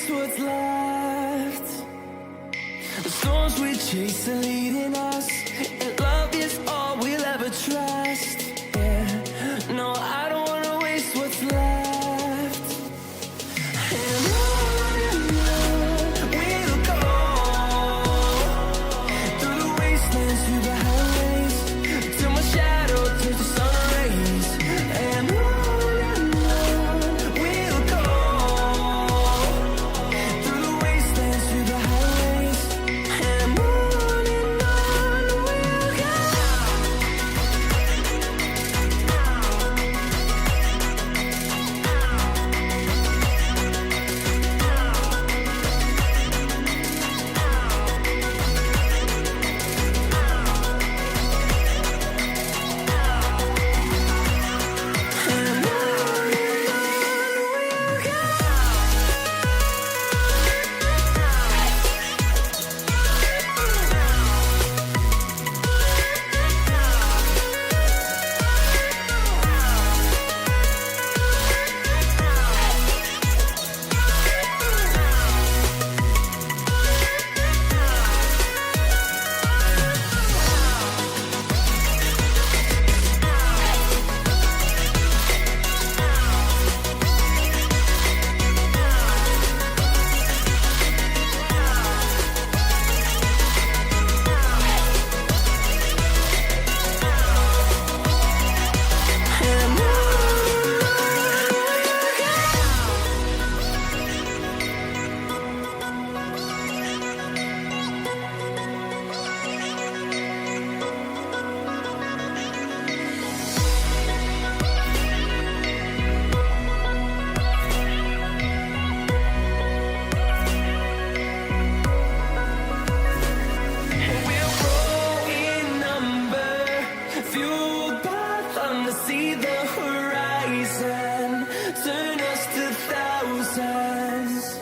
waste what's left. The storms we chase are leading us, and love is all we'll ever trust. Yeah, no, I don't wanna waste what's left. And on we'll go, through the wastelands, through the highways, till my shadow turns to sun rays. And on we'll go, through the wastelands, through the highways, and on we'll go. See the horizon, turn us to thousands,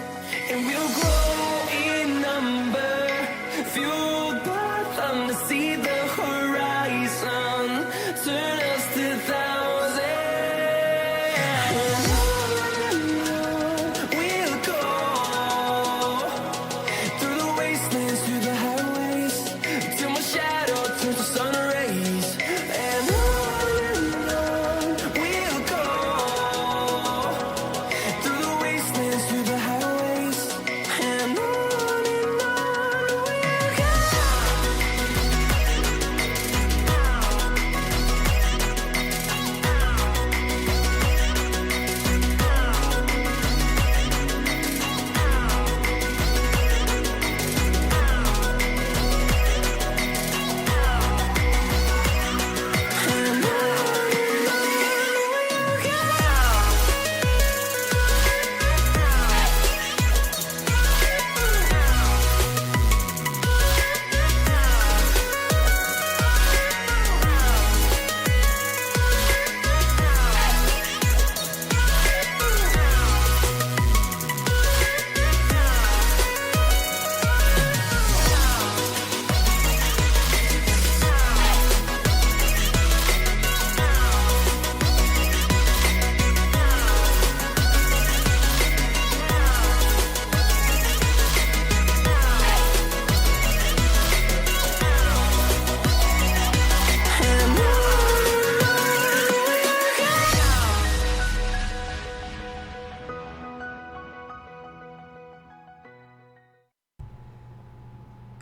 and we'll grow in number, fueled by thunder. See the horizon, turn us to thousands, and on we'll go, through the wastelands, through the highways, till my shadow turns to sun rays. And we'll go, through the wastelands, through the highways, and on we'll go.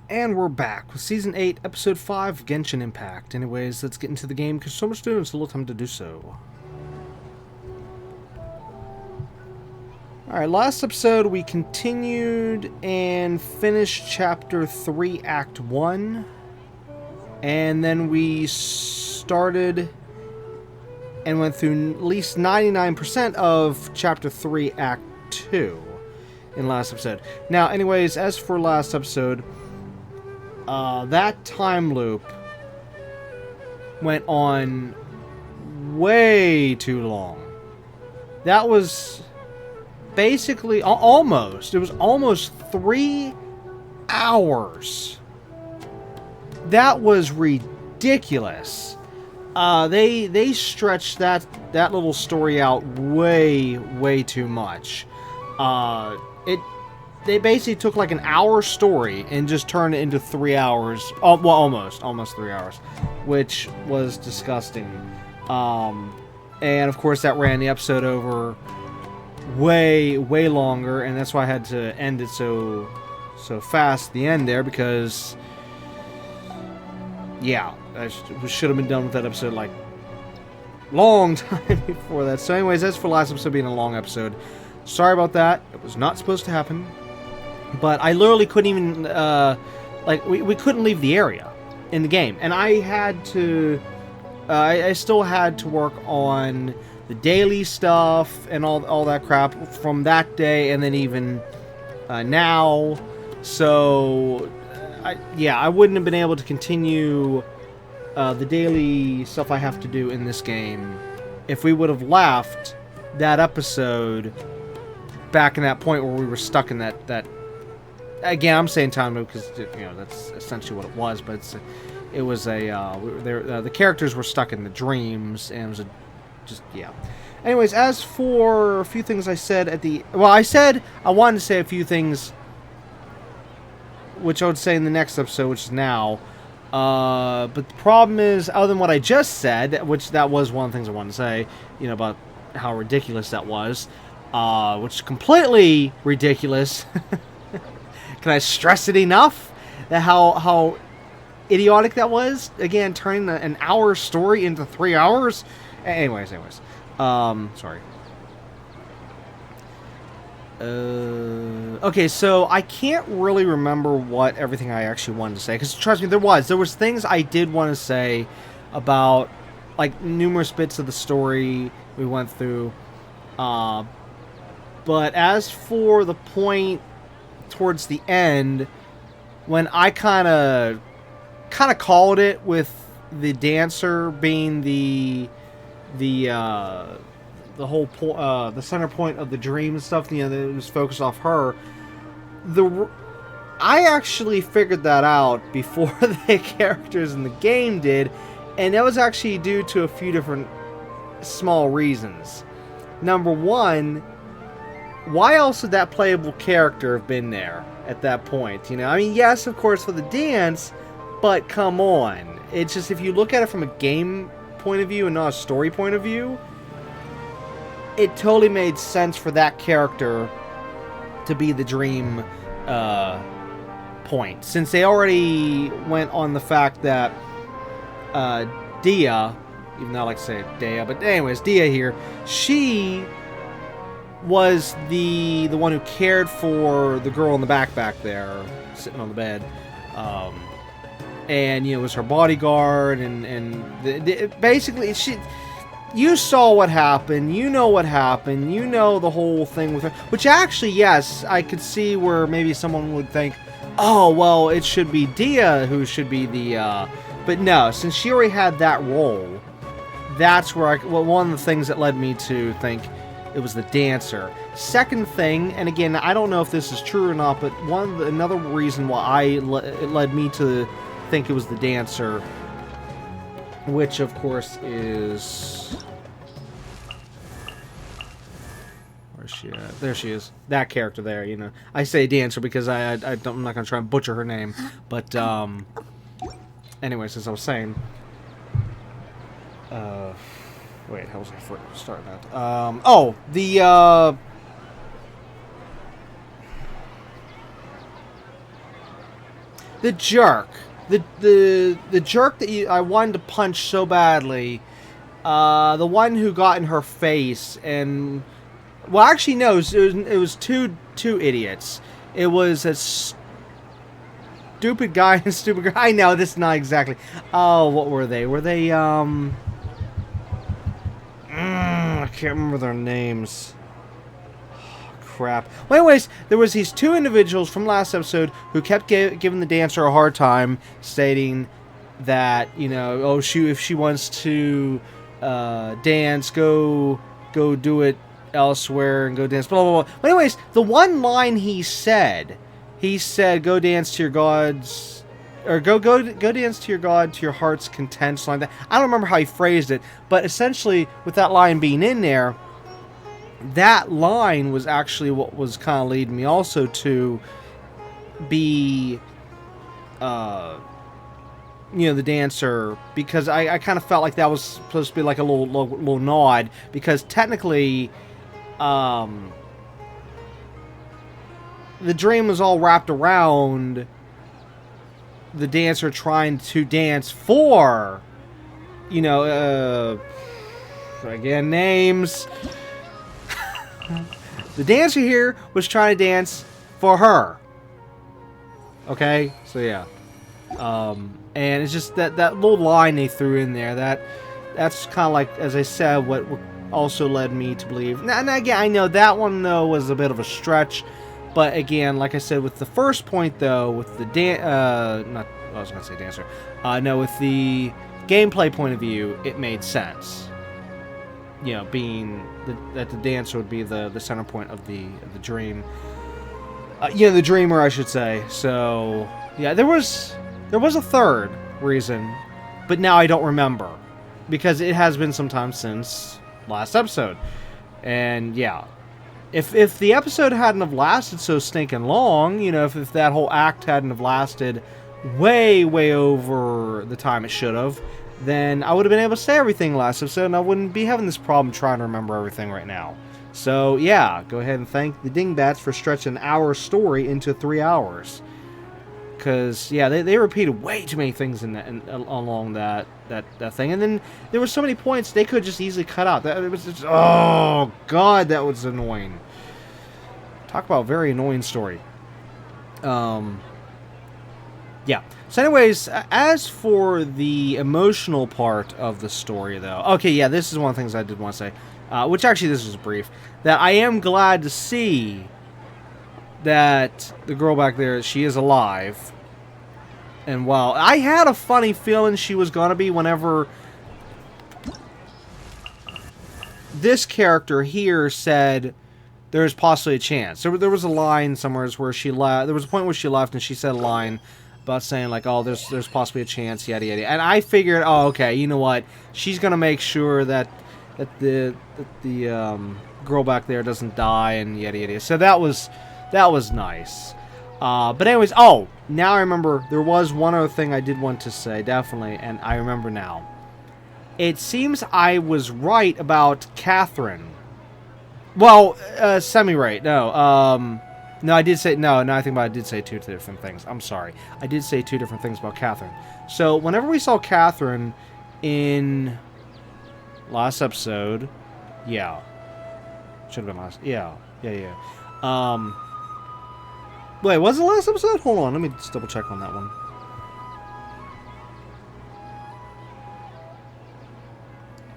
And we're back with Season 8, Episode 5 of Genshin Impact. Anyways, let's get into the game, because so much to do, it's a little time to do so. Alright, last episode we continued and finished Chapter 3, Act 1. And then we started and went through at least 99% of Chapter 3, Act 2 in last episode. Now, anyways, as for last episode, that time loop went on way too long. That was basically almost, it was almost 3 hours. That was ridiculous. They stretched that little story out way too much. they basically took like an hour story and just turned it into 3 hours. Oh, well, almost 3 hours, which was disgusting. And of course that ran the episode over way longer, and that's why I had to end it so fast at the end there, because yeah, we should have been done with that episode like long time before that. So anyways, that's for last episode being a long episode. Sorry about that. It was not supposed to happen. But I literally couldn't even, we couldn't leave the area in the game. And I had to, I still had to work on the daily stuff and all that crap from that day, and then even now. So, I wouldn't have been able to continue the daily stuff I have to do in this game if we would have left that episode back in that point where we were stuck in that again, I'm saying time loop because that's essentially what it was, but it was the characters were stuck in the dreams, and it was Anyways, as for a few things I said I said I wanted to say a few things which I would say in the next episode, which is now. But the problem is, other than what I just said, which that was one of the things I wanted to say, about how ridiculous that was, which is completely ridiculous. Can I stress it enough? That how idiotic that was? Again, turning an hour story into 3 hours? Anyways. Sorry. Okay, so I can't really remember what everything I actually wanted to say, because trust me, there was things I did want to say about, like, numerous bits of the story we went through, but as for the point towards the end, when I kind of called it with the dancer being the whole the center point of the dream and stuff, that it was focused off her. I actually figured that out before the characters in the game did, and that was actually due to a few different small reasons. Number one, why else would that playable character have been there at that point? I mean, yes, of course, for the dance, but come on. It's just, if you look at it from a game point of view and not a story point of view, it totally made sense for that character to be the dream point, since they already went on the fact that Dia, even though I like to say Dea, but anyways, Dia here, she was the one who cared for the girl in the back there, sitting on the bed, and was her bodyguard, and basically you saw what happened, what happened, the whole thing with her, which actually, yes, I could see where maybe someone would think, oh, well, it should be Dia who should be the, but no, since she already had that role, that's where one of the things that led me to think it was the dancer. Second thing, and again, I don't know if this is true or not, but another reason why it led me to think it was the dancer, which of course is, where's she at? There she is. That character there. I say dancer because I'm not going to try and butcher her name, but anyways, as I was saying, wait, how was I starting that? The jerk. The jerk that I wanted to punch so badly, the one who got in her face, and, well, actually, no, it was two idiots. It was a stupid guy and a stupid girl. I know, this is not exactly. Oh, what were they? Were they, I can't remember their names. Crap. Well, anyways, there was these two individuals from last episode who kept giving the dancer a hard time, stating that, oh, if she wants to dance, go do it elsewhere and go dance, blah, blah, blah. But anyways, the one line he said, go dance to your gods, or go dance to your god, to your heart's content, something like that. I don't remember how he phrased it, but essentially, with that line being in there, that line was actually what was kind of leading me also to be, the dancer, because I kind of felt like that was supposed to be like a little nod, because technically, the dream was all wrapped around the dancer trying to dance for, again, names. The dancer here was trying to dance for her. Okay? So, yeah. And it's just that little line they threw in there, that's kind of like, as I said, what also led me to believe. And again, I know that one, though, was a bit of a stretch. But again, like I said, with the first point, though, with the with the gameplay point of view, it made sense. Being that the dancer would be the center point of the dream. The dreamer, I should say. So, yeah, there was a third reason, but now I don't remember, because it has been some time since last episode. And yeah, if the episode hadn't have lasted so stinking long, if that whole act hadn't have lasted way over the time it should have, then I would have been able to say everything last episode, and I wouldn't be having this problem trying to remember everything right now. So yeah, go ahead and thank the Dingbats for stretching our story into 3 hours. Because yeah, they repeated way too many things along that thing, and then there were so many points they could just easily cut out. It was just, oh god, that was annoying. Talk about a very annoying story. Yeah. So anyways, as for the emotional part of the story, though, okay, yeah, this is one of the things I did want to say, which actually this is brief, that I am glad to see that the girl back there, she is alive. And while I had a funny feeling she was going to be whenever this character here said there's possibly a chance. There was a line somewhere where she left. There was a point where she left and she said a line about saying like, oh, there's possibly a chance, yada yada. And I figured, oh, okay, you know what? She's gonna make sure that the girl back there doesn't die and yada yada. So that was nice. But anyways, oh, now I remember there was one other thing I did want to say, definitely, and I remember now. It seems I was right about Catherine. Well, semi-right. No, I did say, no, I think I did say two different things. I'm sorry. I did say two different things about Catherine. So, whenever we saw Catherine in last episode, yeah. Should have been last, yeah. Wait, was it last episode? Hold on, let me just double check on that one.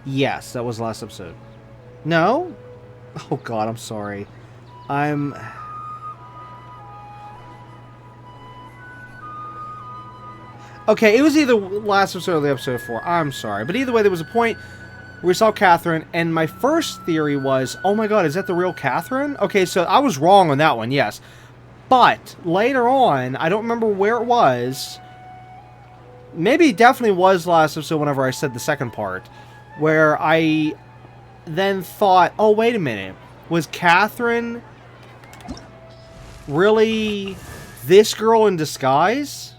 Yes, that was last episode. No? Oh god, I'm sorry. Okay, it was either last episode or the episode before. I'm sorry. But either way, there was a point where we saw Catherine, and my first theory was, oh my god, is that the real Catherine? Okay, so I was wrong on that one, yes. But later on, I don't remember where it was. Maybe it definitely was last episode whenever I said the second part, where I then thought, oh, wait a minute. Was Catherine really this girl in disguise?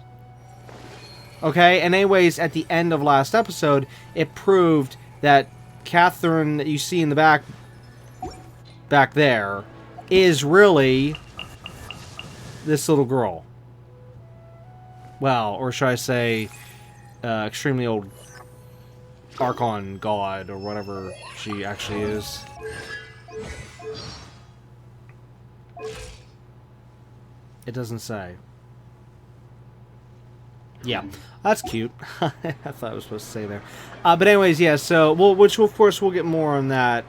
Okay, and anyways, at the end of last episode, it proved that Catherine that you see in the back there is really this little girl. Well, or should I say, extremely old Archon god, or whatever she actually is. It doesn't say. Yeah, that's cute. I thought I was supposed to say there. But anyways, yeah, so, which of course we'll get more on that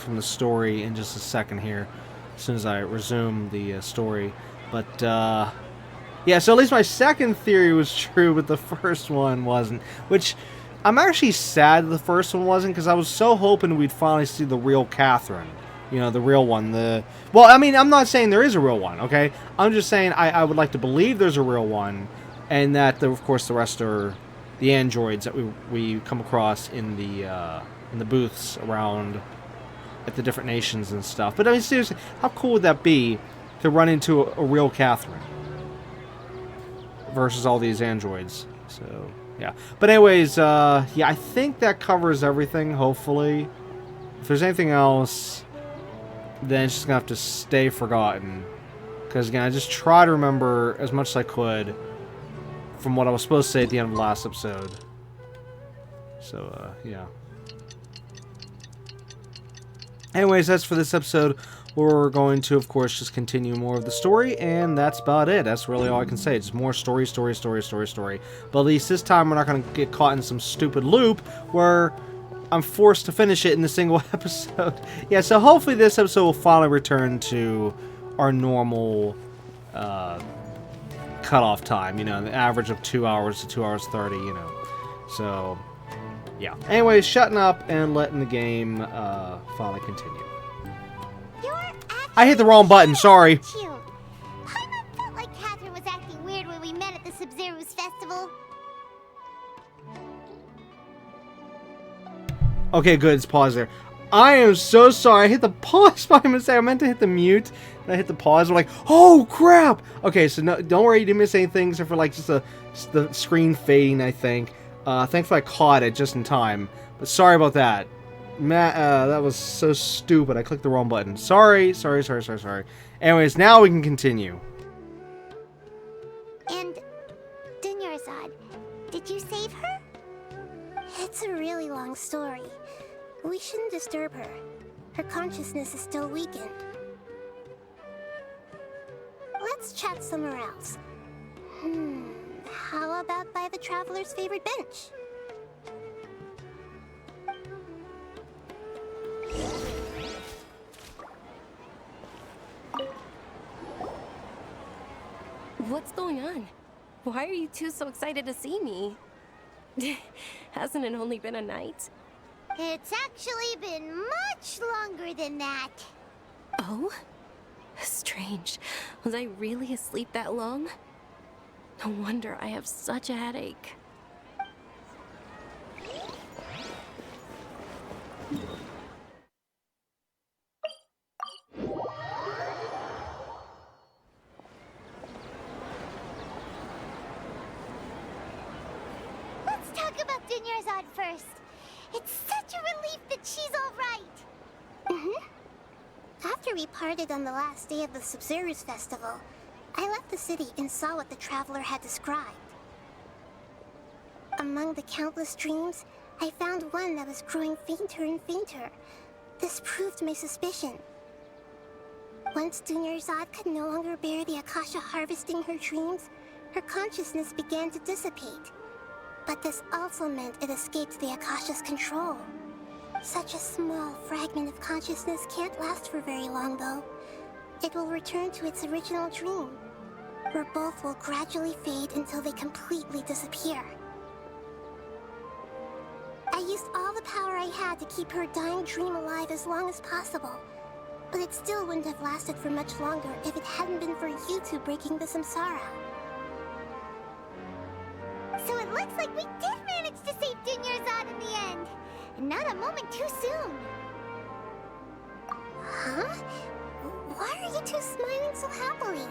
from the story in just a second here, as soon as I resume the story. But, yeah, so at least my second theory was true, but the first one wasn't. Which, I'm actually sad the first one wasn't, because I was so hoping we'd finally see the real Catherine. You know, the real one. Well, I mean, I'm not saying there is a real one, okay? I'm just saying I would like to believe there's a real one. And that, of course, the rest are the androids that we come across in the booths around at the different nations and stuff. But I mean, seriously, how cool would that be to run into a real Catherine versus all these androids? So, yeah. But anyways, yeah, I think that covers everything, hopefully. If there's anything else, then it's just going to have to stay forgotten. Because, again, I just try to remember as much as I could from what I was supposed to say at the end of the last episode. So, yeah. Anyways, that's for this episode. We're going to, of course, just continue more of the story, and that's about it. That's really all I can say. Just more story. But at least this time we're not going to get caught in some stupid loop where I'm forced to finish it in a single episode. Yeah, so hopefully this episode will finally return to our normal cutoff time. You know, the average of 2 hours to 2 hours 30, you know. So, yeah. Anyways, shutting up and letting the game finally continue. I hit the wrong button, sorry. Cute. Paimon felt like Catherine was acting weird when we met at the Sumeru's festival. Okay, good. It's pause there. I am so sorry. I hit the pause by mistake. I meant to hit the mute, and I hit the pause. I'm like, oh crap! Okay, so no, don't worry, you didn't miss anything except for like just the screen fading. I think. Thankfully, I caught it just in time. But sorry about that. Matt, that was so stupid. I clicked the wrong button. Sorry. Anyways, now we can continue. And Dunyarzad, did you save her? It's a really long story. We shouldn't disturb her. Her consciousness is still weakened. Let's chat somewhere else. How about by the Traveler's favorite bench? What's going on? Why are you two so excited to see me? Hasn't it only been a night? It's actually been much longer than that. Oh? Strange. Was I really asleep that long? No wonder I have such a headache. Let's talk about Dunyarzad first. It's such a relief that she's all right. After we parted on the last day of the Sumeru's festival, I left the city and saw what the Traveler had described. Among the countless dreams, I found one that was growing fainter and fainter. This proved my suspicion. Once Dunyarzad could no longer bear the Akasha harvesting her dreams, her consciousness began to dissipate. But this also meant it escaped the Akasha's control. Such a small fragment of consciousness can't last for very long, though. It will return to its original dream, where both will gradually fade until they completely disappear. I used all the power I had to keep her dying dream alive as long as possible, but it still wouldn't have lasted for much longer if it hadn't been for you two breaking the samsara. So it looks like we did manage to save Dunyarzad in the end, and not a moment too soon. Huh? Why are you two smiling so happily?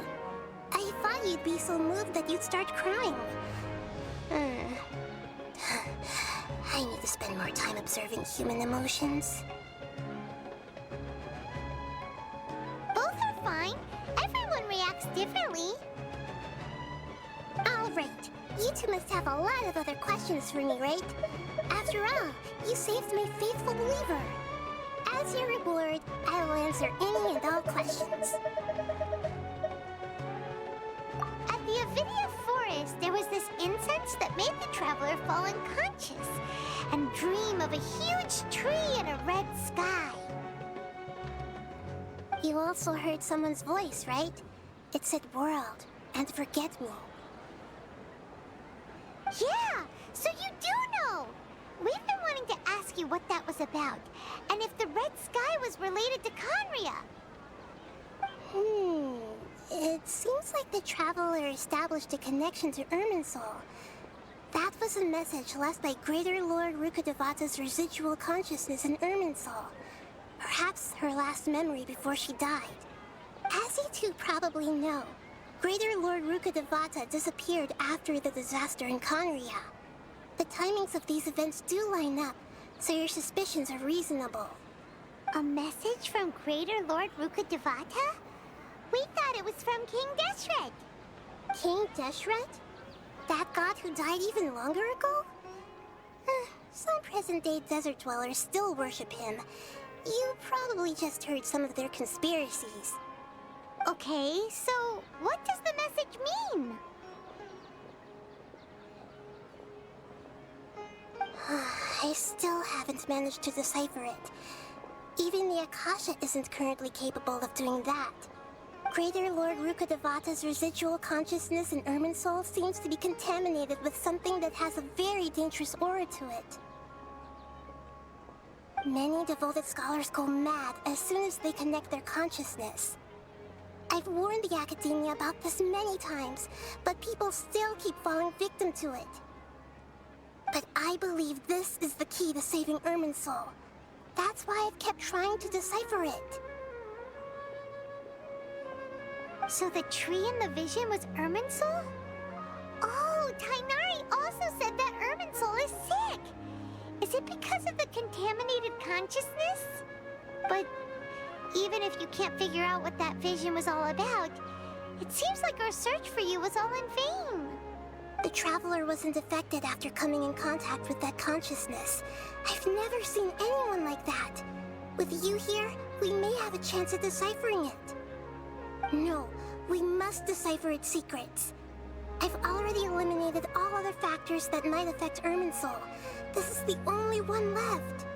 I thought you'd be so moved that you'd start crying. I need to spend more time observing human emotions. Both are fine. Everyone reacts differently. All right. You two must have a lot of other questions for me, right? After all, you saved my faithful believer. As your reward, I will answer any and all questions. At the Avidia Forest, there was this incense that made the Traveler fall unconscious and dream of a huge tree and a red sky. You also heard someone's voice, right? It said world and forget me. Yeah, so you do know! We've been wanting to ask you what that was about, and if the red sky was related to Khaenri'ah. It seems like the Traveler established a connection to Irminsul. That was a message left by Greater Lord Rukkhadevata's residual consciousness in Irminsul. Perhaps her last memory before she died. As you two probably know, Greater Lord Rukkhadevata disappeared after the disaster in Conria. The timings of these events do line up, so your suspicions are reasonable. A message from Greater Lord Rukkhadevata? We thought it was from King Deshret. King Deshret? That god who died even longer ago? Some present-day desert dwellers still worship him. You probably just heard some of their conspiracies. Okay, so what does the message mean? I still haven't managed to decipher it. Even the Akasha isn't currently capable of doing that. Greater Lord Rukkhadevata's residual consciousness in Irminsul seems to be contaminated with something that has a very dangerous aura to it. Many devoted scholars go mad as soon as they connect their consciousness. I've warned the Academia about this many times, but people still keep falling victim to it. But I believe this is the key to saving Irminsul. That's why I've kept trying to decipher it. So the tree in the vision was Irminsul? Oh, Tainari also said that Irminsul is sick. Is it because of the contaminated consciousness? But even if you can't figure out what that vision was all about, it seems like our search for you was all in vain. The Traveler wasn't affected after coming in contact with that consciousness. I've never seen anyone like that. With you here, we may have a chance at deciphering it. No, we must decipher its secrets. I've already eliminated all other factors that might affect Irminsul. This is the only one left.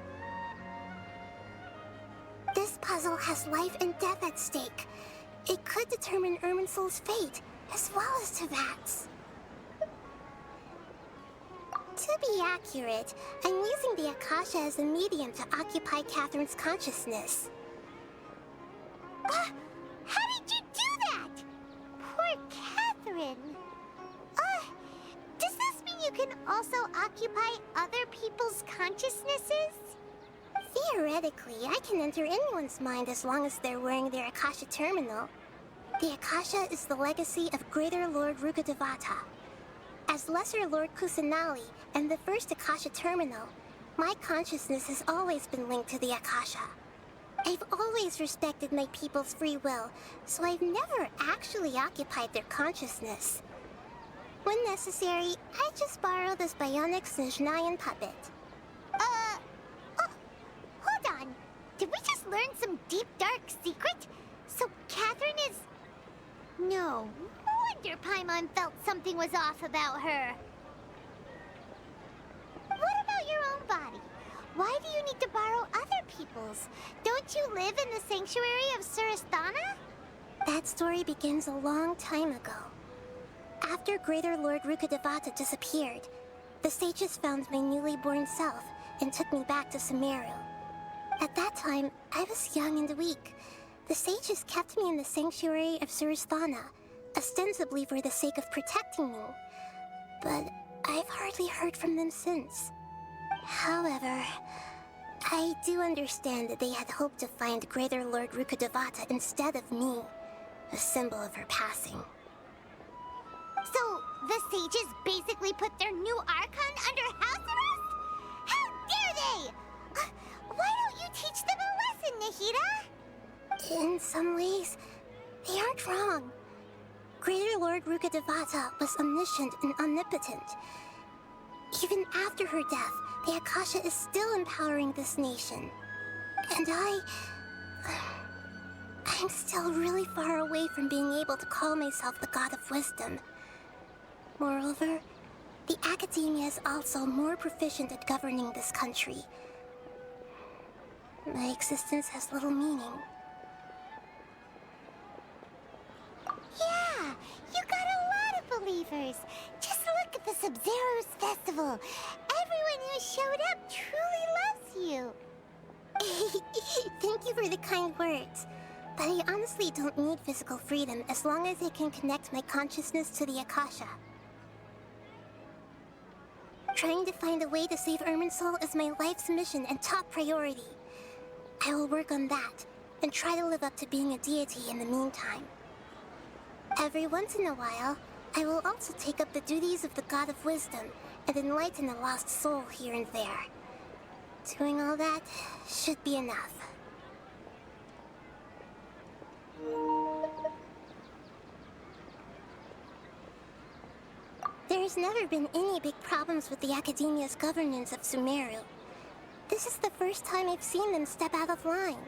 This puzzle has life and death at stake. It could determine Irminsul's fate, as well as Tevat's. To be accurate, I'm using the Akasha as a medium to occupy Catherine's consciousness. How did you do that? Poor Catherine. Does this mean you can also occupy other people's consciousnesses? Theoretically, I can enter anyone's mind as long as they're wearing their Akasha terminal. The Akasha is the legacy of Greater Lord Rukkhadevata. As Lesser Lord Kusanali and the first Akasha terminal, my consciousness has always been linked to the Akasha. I've always respected my people's free will, so I've never actually occupied their consciousness. When necessary, I just borrow this bionic Snezhnayan puppet. Hold on. Did we just learn some deep, dark secret? So Catherine is... No wonder Paimon felt something was off about her. What about your own body? Why do you need to borrow other people's? Don't you live in the sanctuary of Surasthana? That story begins a long time ago. After Greater Lord Rukkhadevata disappeared, the sages found my newly born self and took me back to Sumeru. At that time, I was young and weak. The sages kept me in the sanctuary of Surasthana, ostensibly for the sake of protecting me. But I've hardly heard from them since. However, I do understand that they had hoped to find Greater Lord Rukkhadevata instead of me, a symbol of her passing. So, the sages basically put their new Archon under house arrest? How dare they! Why don't you teach them a lesson, Nahida? In some ways, they aren't wrong. Greater Lord Rukkhadevata was omniscient and omnipotent. Even after her death, the Akasha is still empowering this nation. And I'm still really far away from being able to call myself the God of Wisdom. Moreover, the Academia is also more proficient at governing this country. My existence has little meaning. Yeah, you got a lot of believers. Just look at the Sub-Zero's festival. Everyone who showed up truly loves you. Thank you for the kind words. But I honestly don't need physical freedom as long as I can connect my consciousness to the Akasha. Trying to find a way to save Irminsul is my life's mission and top priority. I will work on that, and try to live up to being a deity in the meantime. Every once in a while, I will also take up the duties of the God of Wisdom and enlighten a lost soul here and there. Doing all that should be enough. There's never been any big problems with the Academia's governance of Sumeru. This is the first time I've seen them step out of line.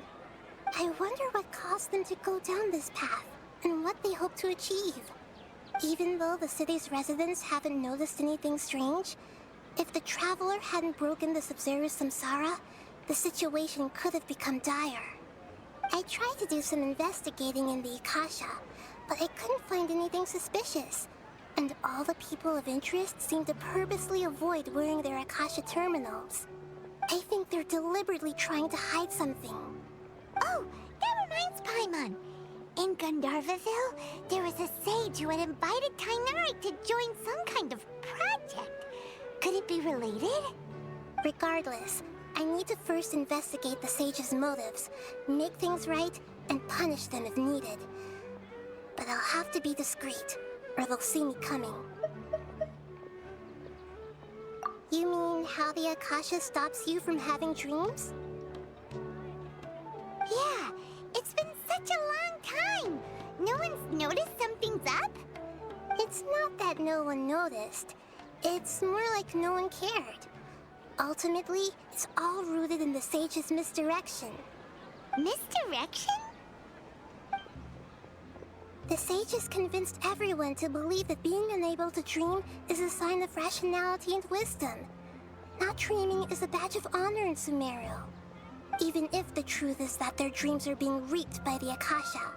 I wonder what caused them to go down this path, and what they hope to achieve. Even though the city's residents haven't noticed anything strange, if the Traveler hadn't broken the Sumeru samsara, the situation could have become dire. I tried to do some investigating in the Akasha, but I couldn't find anything suspicious. And all the people of interest seem to purposely avoid wearing their Akasha terminals. I think they're deliberately trying to hide something. Oh, that reminds Paimon. In Gandharvaville, there was a sage who had invited Tainari to join some kind of project. Could it be related? Regardless, I need to first investigate the sage's motives, make things right, and punish them if needed. But I'll have to be discreet, or they'll see me coming. You mean how the Akasha stops you from having dreams? Yeah, it's been such a long time. No one's noticed something's up? It's not that no one noticed. It's more like no one cared. Ultimately, it's all rooted in the sage's misdirection. Misdirection? The sages convinced everyone to believe that being unable to dream is a sign of rationality and wisdom. Not dreaming is a badge of honor in Sumeru. Even if the truth is that their dreams are being reaped by the Akasha.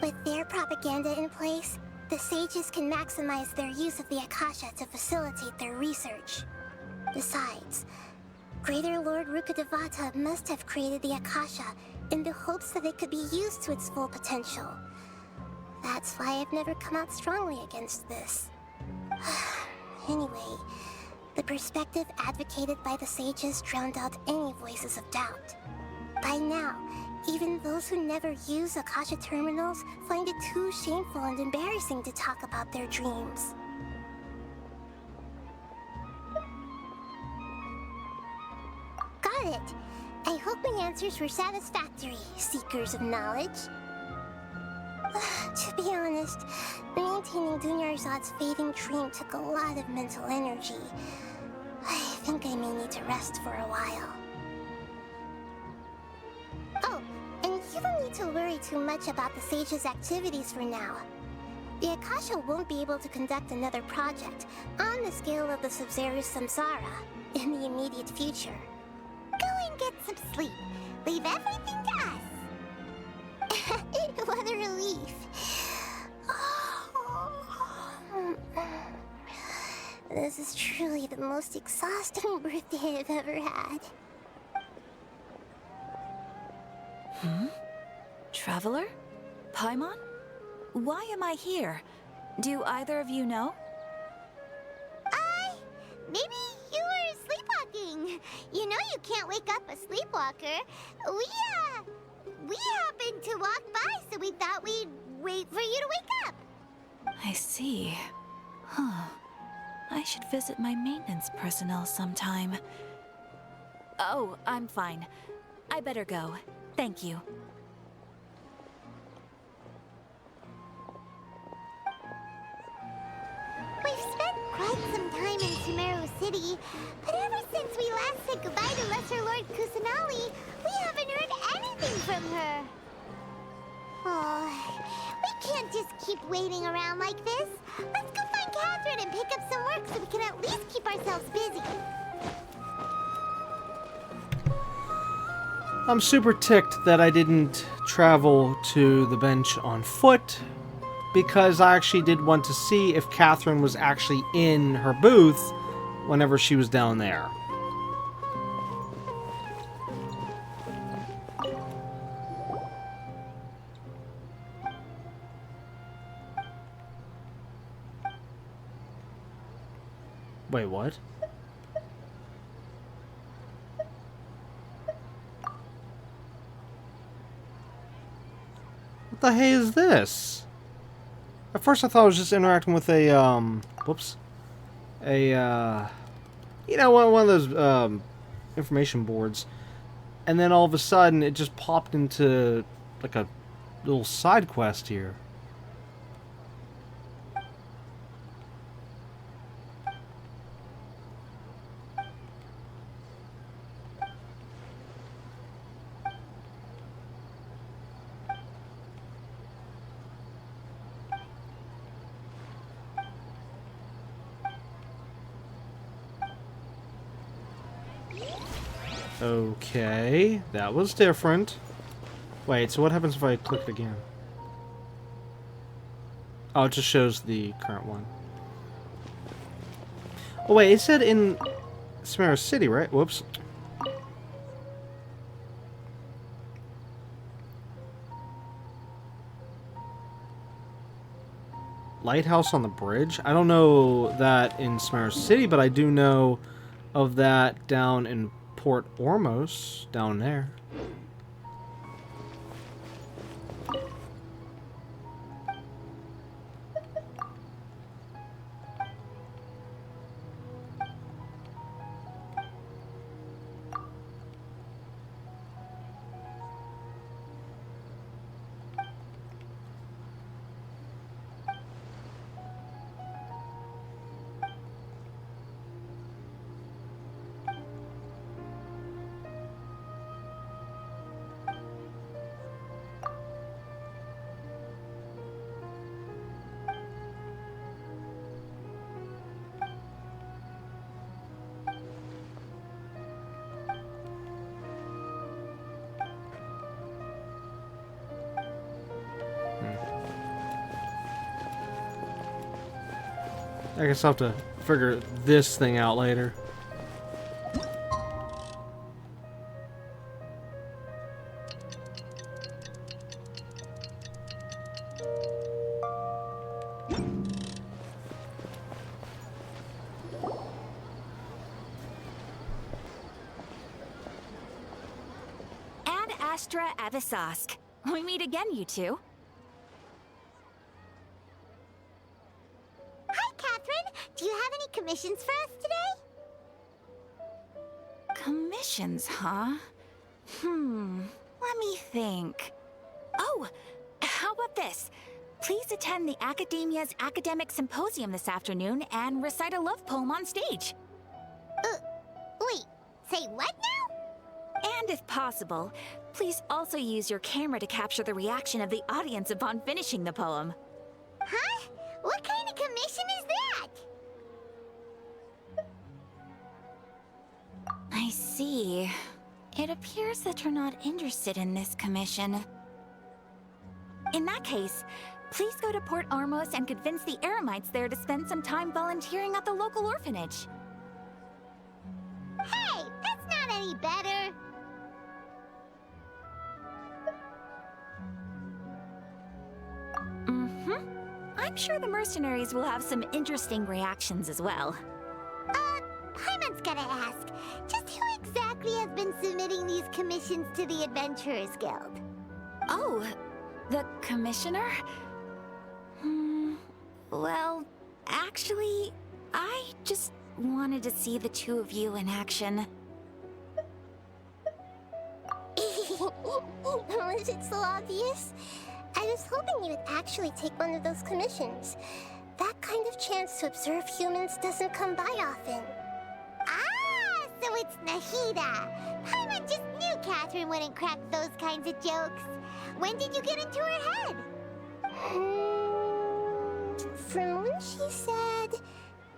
With their propaganda in place, the sages can maximize their use of the Akasha to facilitate their research. Besides, Greater Lord Rukkhadevata must have created the Akasha in the hopes that it could be used to its full potential. That's why I've never come out strongly against this. Anyway, the perspective advocated by the sages drowned out any voices of doubt. By now, even those who never use Akasha terminals find it too shameful and embarrassing to talk about their dreams. Got it! I hope my answers were satisfactory, seekers of knowledge. To be honest, maintaining Dunyarzad's fading dream took a lot of mental energy. I think I may need to rest for a while. Oh, and you don't need to worry too much about the sage's activities for now. The Akasha won't be able to conduct another project on the scale of the Sumeru samsara in the immediate future. Go and get some sleep. Leave everything to us. What a relief. This is truly the most exhausting birthday I've ever had. Traveler? Paimon? Why am I here? Do either of you know? Maybe you were sleepwalking. You know you can't wake up a sleepwalker. We happened to walk by, so we thought we'd wait for you to wake up. I see. Huh. I should visit my maintenance personnel sometime. Oh, I'm fine. I better go. Thank you. We've spent quite some time in Sumeru City, but ever since we last said goodbye to Lesser Lord Kusanali, we haven't heard anything from her. Oh, we can't just keep waiting around like this. Let's go find Catherine and pick up some work so we can at least keep ourselves busy. I'm super ticked that I didn't travel to the bench on foot, because I actually did want to see if Catherine was actually in her booth whenever she was down there. Wait, what? the hey is this? At first I thought I was just interacting with a, whoops. You know, one of those, information boards. And then all of a sudden it just popped into, like, a little side quest here. Okay, that was different. Wait, so what happens if I click it again? Oh, it just shows the current one. Oh wait, it said in Sumeru City, right? Whoops. Lighthouse on the bridge? I don't know that in Sumeru City, but I do know of that down in Port Ormos, down there. I guess I'll have to figure this thing out later. Ad Astra Avisosk. We meet again, you two. Hi, Catherine. Do you have any commissions for us today? Commissions, huh? Let me think. Oh, how about this? Please attend the Academia's Academic Symposium this afternoon and recite a love poem on stage. Wait, say what now? And if possible, please also use your camera to capture the reaction of the audience upon finishing the poem. Huh? What kind of commission is that? I see. It appears that you're not interested in this commission. In that case, please go to Port Ormos and convince the Eremites there to spend some time volunteering at the local orphanage. Hey, that's not any better. I'm sure the mercenaries will have some interesting reactions as well. Paimon's gotta ask, just who exactly has been submitting these commissions to the Adventurers Guild? Oh, the commissioner? Well, actually, I just wanted to see the two of you in action. Was it so obvious? I was hoping you would actually take one of those commissions. That kind of chance to observe humans doesn't come by often. Ah, so it's Nahida. Paimon just knew Catherine wouldn't crack those kinds of jokes. When did you get into her head? From when she said,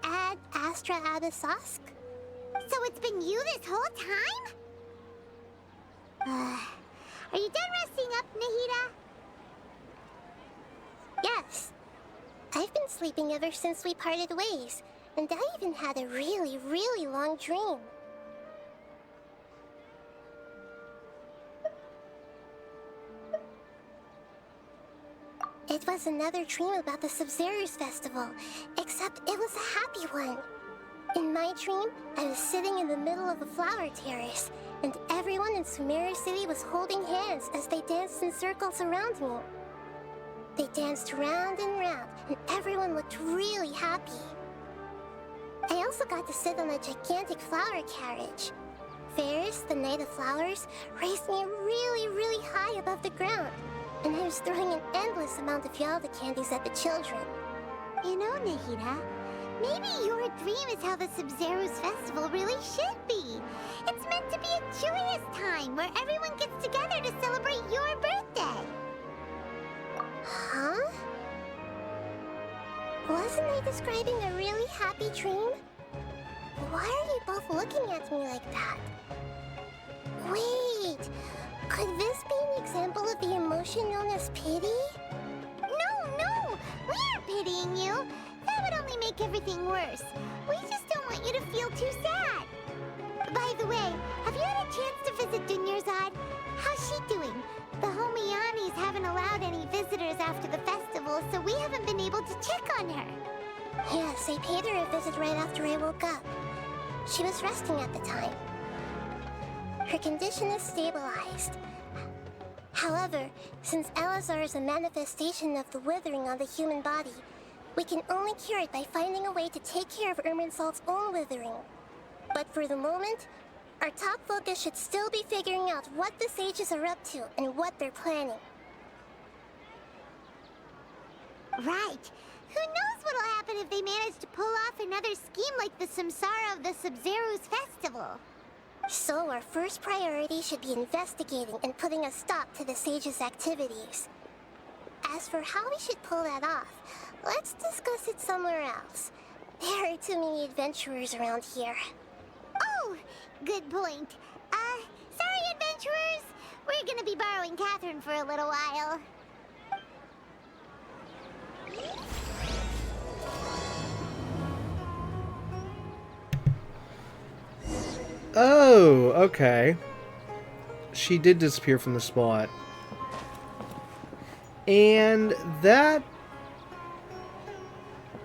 Ad Astra Abisosk? So it's been you this whole time? Are you done resting up, Nahida? Yes. I've been sleeping ever since we parted ways, and I even had a really, really long dream. It was another dream about the Sub-Zero's festival, except it was a happy one. In my dream, I was sitting in the middle of a flower terrace, and everyone in Sumeru City was holding hands as they danced in circles around me. They danced round and round, and everyone looked really happy. I also got to sit on a gigantic flower carriage. Ferris, the Knight of Flowers, raised me really, really high above the ground, and I was throwing an endless amount of Yalda candies at the children. You know, Nahida, maybe your dream is how the Sub-Zero's festival really should be. It's meant to be a joyous time where everyone gets together to celebrate your birthday. Huh? Wasn't I describing a really happy dream? Why are you both looking at me like that? Wait, could this be an example of the emotion known as pity? No, we aren't pitying you. That would only make everything worse. We just don't want you to feel too sad. By the way, have you had a chance to visit Dunyarzad? How's she doing? The Homianis haven't allowed any visitors after the festival, so we haven't been able to check on her. Yes, I paid her a visit right after I woke up. She was resting at the time. Her condition is stabilized. However, since Elazar is a manifestation of the withering on the human body, we can only cure it by finding a way to take care of Irminsul's own withering. But for the moment, our top focus should still be figuring out what the sages are up to and what they're planning. Right. Who knows what'll happen if they manage to pull off another scheme like the Samsara of the Sub-Zero's festival? So our first priority should be investigating and putting a stop to the sages' activities. As for how we should pull that off, let's discuss it somewhere else. There are too many adventurers around here. Oh, good point. Sorry, adventurers. We're gonna be borrowing Catherine for a little while. Oh, okay. She did disappear from the spot. And that...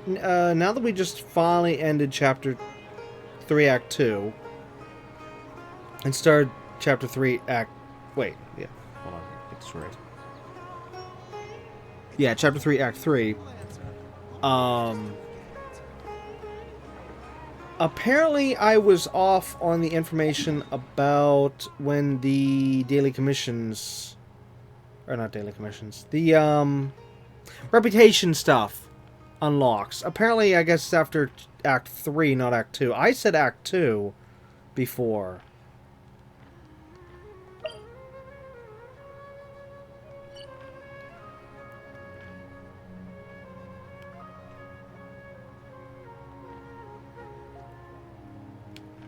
now that we just finally ended Chapter 3, Act 2, and started Chapter 3, Act... Wait, yeah. Hold on, get this right. Yeah, Chapter 3, Act 3. Apparently I was off on the information about when the daily commissions... Or not daily commissions. The, reputation stuff unlocks. Apparently, I guess it's after Act 3, not Act 2. I said Act 2 before.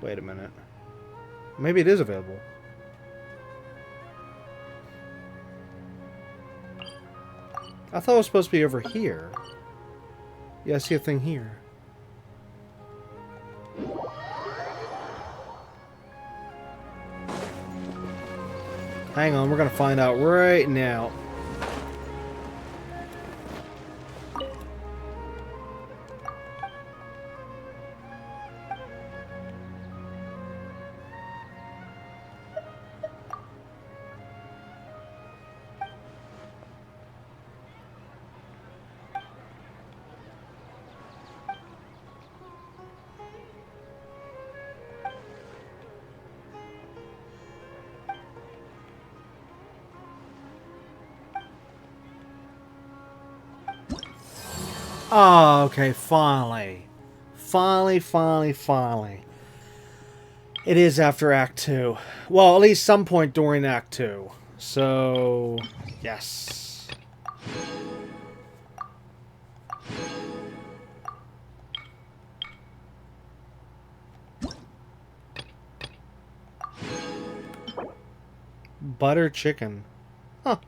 Wait a minute. Maybe it is available. I thought it was supposed to be over here. Yeah, I see a thing here. Hang on, we're gonna find out right now. Oh, okay, finally. Finally. It is after Act 2. Well, at least some point during Act 2. So, yes. Butter chicken. Huh.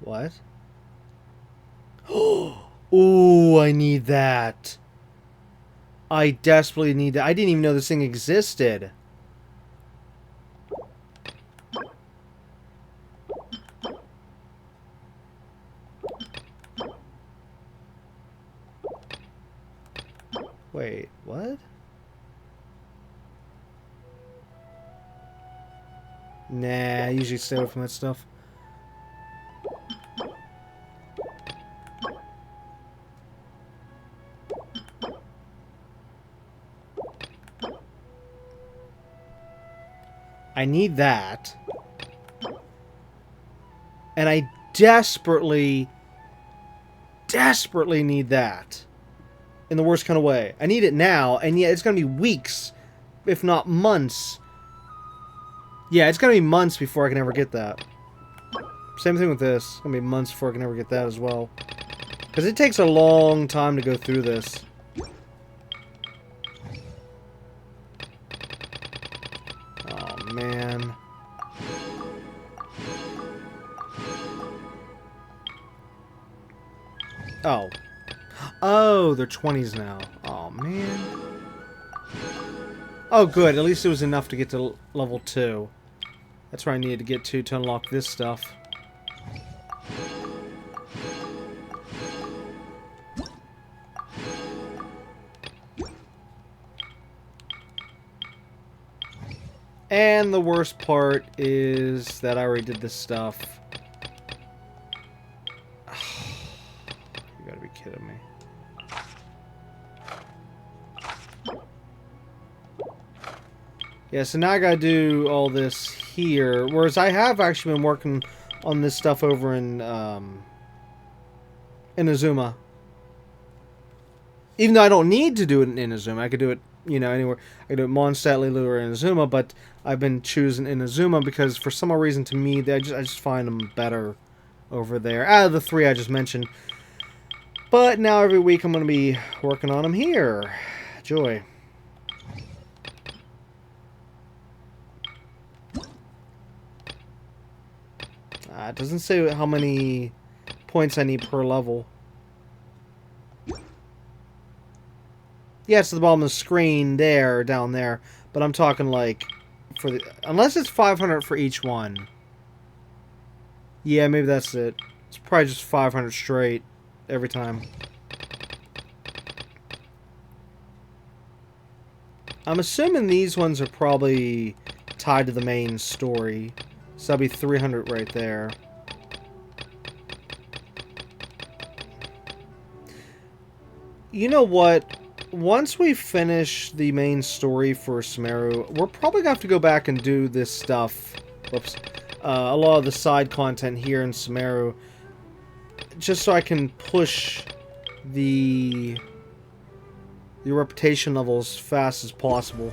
What? Ooh, I need that. I desperately need that. I didn't even know this thing existed. Wait, what? Nah, I usually stay away from that stuff. I need that. And I desperately need that. In the worst kind of way. I need it now, and yet it's going to be weeks, if not months. Yeah, it's going to be months before I can ever get that. Same thing with this. It's going to be months before I can ever get that as well. Because it takes a long time to go through this. Oh, man. Oh. Oh, they're 20s now. Oh, man. Oh, good. At least it was enough to get to level 2. That's where I needed to get to unlock this stuff. And the worst part is that I already did this stuff. You gotta be kidding me. Yeah, so now I gotta do all this here. Whereas I have actually been working on this stuff over in Inazuma. Even though I don't need to do it in Inazuma, I could do it, you know, anywhere. I could do it Mondstadt, Lulu, or Inazuma, but I've been choosing Inazuma because for some reason to me, I just find them better over there. Out of the 3 I just mentioned. But now every week I'm going to be working on them here. Joy. It doesn't say how many points I need per level. Yeah, it's at the bottom of the screen there, down there. But I'm talking like, for the, unless it's 500 for each one. Yeah, maybe that's it. It's probably just 500 straight every time. I'm assuming these ones are probably tied to the main story. So that'll be 300 right there. You know what? Once we finish the main story for Sumeru, we're probably going to have to go back and do this stuff. Whoops. A lot of the side content here in Sumeru. Just so I can push the reputation level as fast as possible.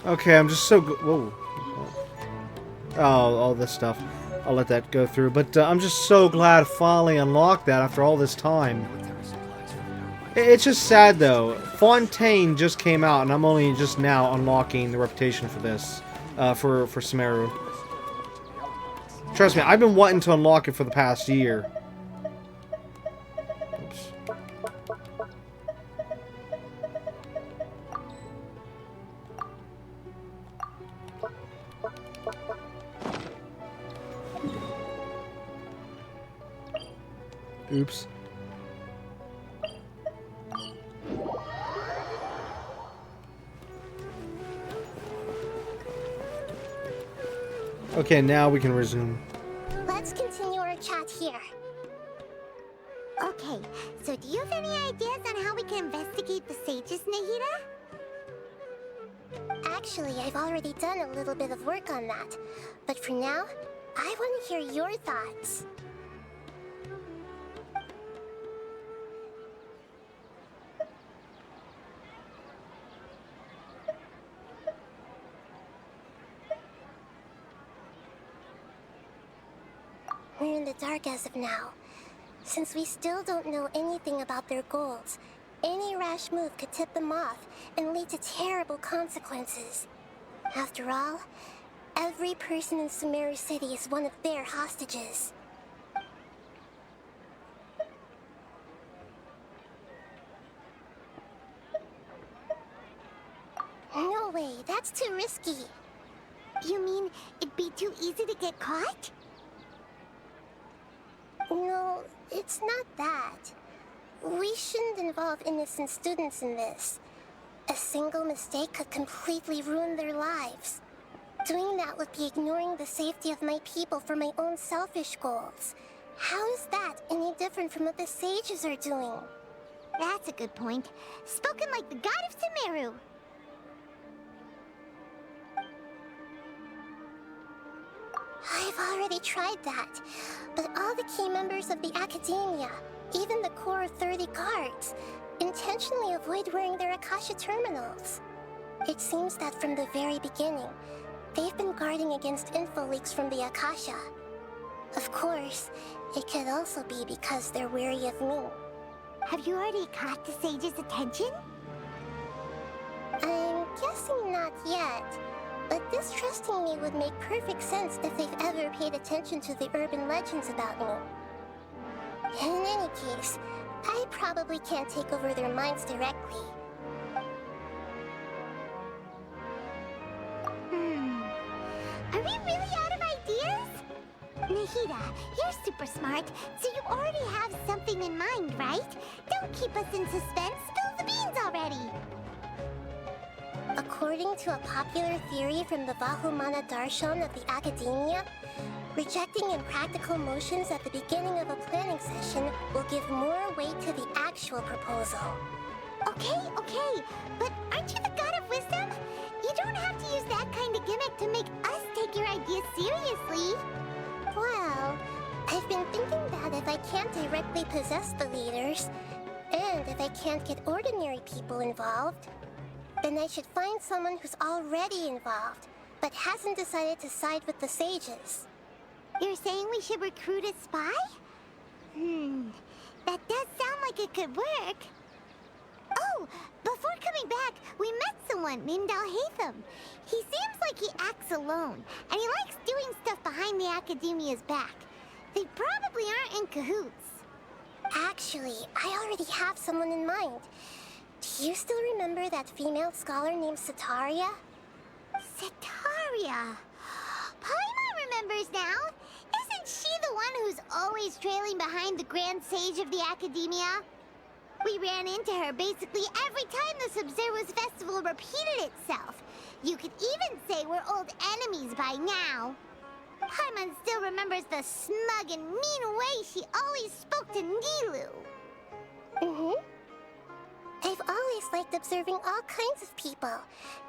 Okay, I'm just so good. Whoa. Oh, all this stuff. I'll let that go through. But I'm just so glad I finally unlocked that after all this time. It's just sad, though. Fontaine just came out, and I'm only just now unlocking the reputation for this. For Sumeru. Trust me, I've been wanting to unlock it for the past year. Oops. Oops. Okay, now we can resume. Let's continue our chat here. Okay, so do you have any ideas on how we can investigate the sages, Nahida? Actually, I've already done a little bit of work on that. But for now, I want to hear your thoughts. We're in the dark as of now. Since we still don't know anything about their goals, any rash move could tip them off and lead to terrible consequences. After all, every person in Sumeru City is one of their hostages. way, that's too risky. You mean it'd be too easy to get caught? No, it's not that. We shouldn't involve innocent students in this. A single mistake could completely ruin their lives. Doing that would be ignoring the safety of my people for my own selfish goals. How is that any different from what the sages are doing? That's a good point. Spoken like the god of Sumeru. I've already tried that, but all the key members of the Academia, even the core of 30 guards, intentionally avoid wearing their Akasha terminals. It seems that from the very beginning, they've been guarding against info leaks from the Akasha. Of course, it could also be because they're wary of me. Have you already caught the sage's attention? I'm guessing not yet, but distrusting me would make perfect sense if they've ever paid attention to the urban legends about me. In any case, I probably can't take over their minds directly. Are we really out of ideas? Nahida, you're super smart, so you already have something in mind, right? Don't keep us in suspense. Spill the beans already. According to a popular theory from the Vahumana Darshan of the Academia, rejecting impractical motions at the beginning of a planning session will give more weight to the actual proposal. Okay, but aren't you the god of wisdom? You don't have to use that kind of gimmick to make us take your ideas seriously. Well, I've been thinking that if I can't directly possess the leaders, and if I can't get ordinary people involved, then I should find someone who's already involved, but hasn't decided to side with the sages. You're saying we should recruit a spy? That does sound like it could work. Oh, before coming back, we met someone named Alhaitham. He seems like he acts alone, and he likes doing stuff behind the Academia's back. They probably aren't in cahoots. Actually, I already have someone in mind. Do you still remember that female scholar named Setaria? Setaria. Paimon remembers now. Isn't she the one who's always trailing behind the Grand Sage of the Academia? We ran into her basically every time the Sumeru festival repeated itself. You could even say we're old enemies by now. Paimon still remembers the smug and mean way she always spoke to Nilu. I've always liked observing all kinds of people,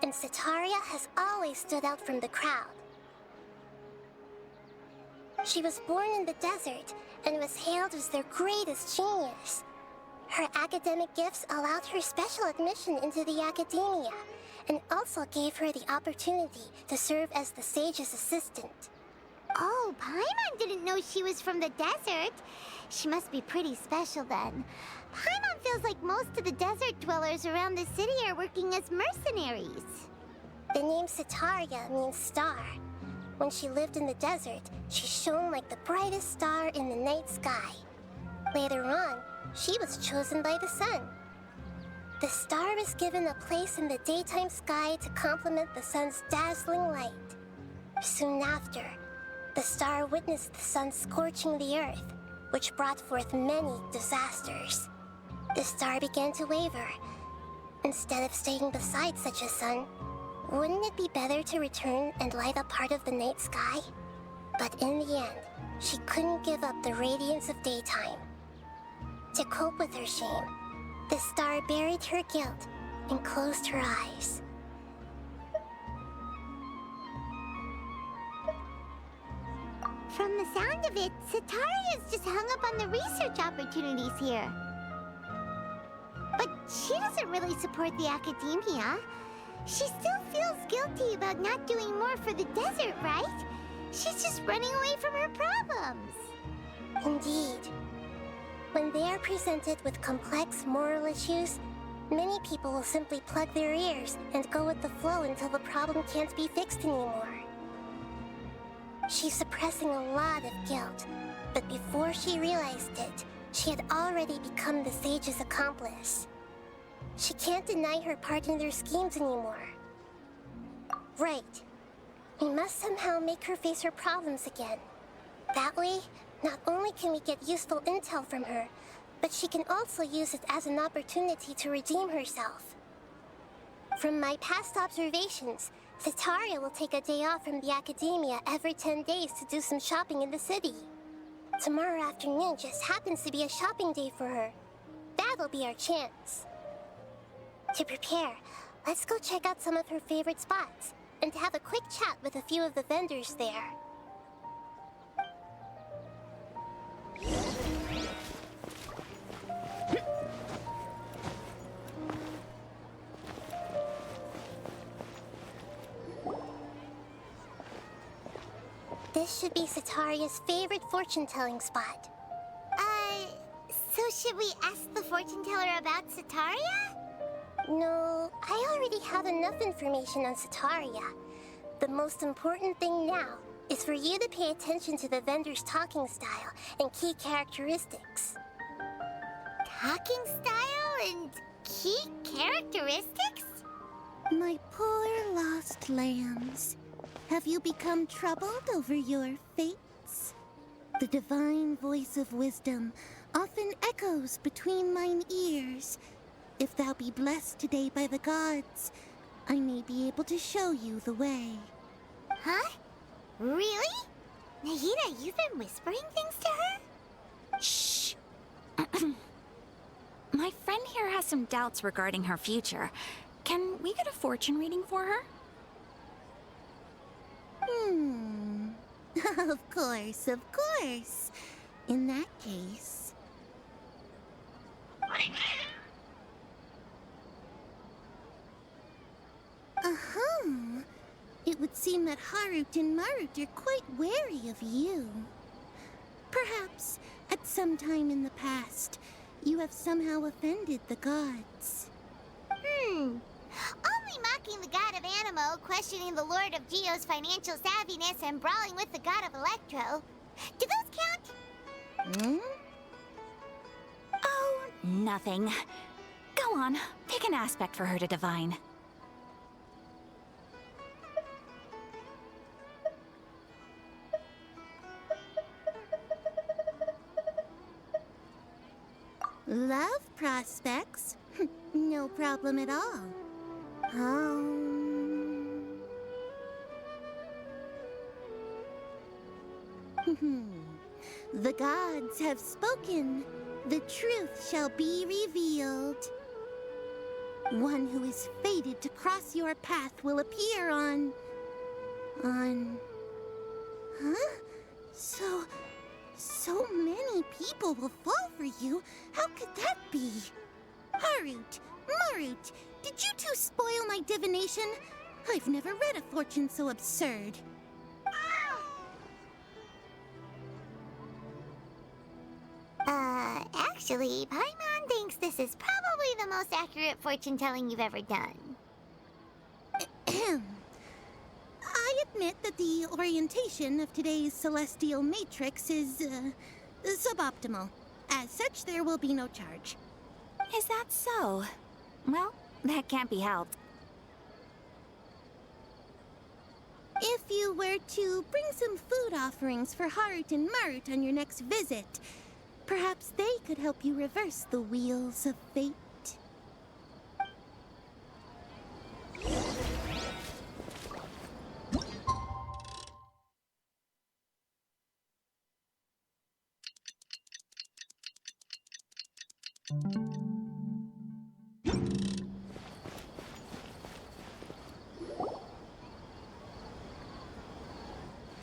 and Setaria has always stood out from the crowd. She was born in the desert and was hailed as their greatest genius. Her academic gifts allowed her special admission into the Academia, and also gave her the opportunity to serve as the sage's assistant. Oh, Paimon didn't know she was from the desert. She must be pretty special then. Paimon feels like most of the desert dwellers around the city are working as mercenaries. The name Setaria means star. When she lived in the desert, she shone like the brightest star in the night sky. Later on, she was chosen by the sun. The star was given a place in the daytime sky to complement the sun's dazzling light. Soon after, the star witnessed the sun scorching the earth, which brought forth many disasters. The star began to waver. Instead of staying beside such a sun, wouldn't it be better to return and light up part of the night sky? But in the end, she couldn't give up the radiance of daytime. To cope with her shame, the star buried her guilt and closed her eyes. From the sound of it, Setaria's just hung up on the research opportunities here. But she doesn't really support the Academia. She still feels guilty about not doing more for the desert, right? She's just running away from her problems. Indeed. When they are presented with complex moral issues, many people will simply plug their ears and go with the flow until the problem can't be fixed anymore. She's suppressing a lot of guilt, but before she realized it, she had already become the sage's accomplice. She can't deny her part in their schemes anymore. Right. We must somehow make her face her problems again. That way, not only can we get useful intel from her, but she can also use it as an opportunity to redeem herself. From my past observations, Cetaria will take a day off from the academia every 10 days to do some shopping in the city. Tomorrow afternoon just happens to be a shopping day for her. That'll be our chance. To prepare, let's go check out some of her favorite spots, and have a quick chat with a few of the vendors there. This should be Cetaria's favorite fortune-telling spot. So should we ask the fortune teller about Cetaria? No, I already have enough information on Cetaria. The most important thing now is for you to pay attention to the vendor's talking style and key characteristics. Talking style and key characteristics? My poor lost lambs. Have you become troubled over your fates? The divine voice of wisdom often echoes between mine ears. If thou be blessed today by the gods, I may be able to show you the way. Huh? Really? Nahida, you've been whispering things to her? Shh. My friend here has some doubts regarding her future. Can we get a fortune reading for her? Of course, of course. In that case... It would seem that Harut and Marut are quite wary of you. Perhaps, at some time in the past, you have somehow offended the gods. Only mocking the god of Animo, questioning the Lord of Geo's financial savviness, and brawling with the god of Electro. Do those count? Oh, nothing. Go on, pick an aspect for her to divine. Love prospects? No problem at all. The gods have spoken. The truth shall be revealed. One who is fated to cross your path will appear on... Huh? So many people will fall for you. How could that be? Harut, Marut, did you two spoil my divination? I've never read a fortune so absurd. Actually, Paimon thinks this is probably the most accurate fortune-telling you've ever done. I admit that the orientation of today's celestial matrix is, suboptimal. As such, there will be no charge. Is that so? Well, that can't be helped. If you were to bring some food offerings for Harut and Marut on your next visit, perhaps they could help you reverse the wheels of fate.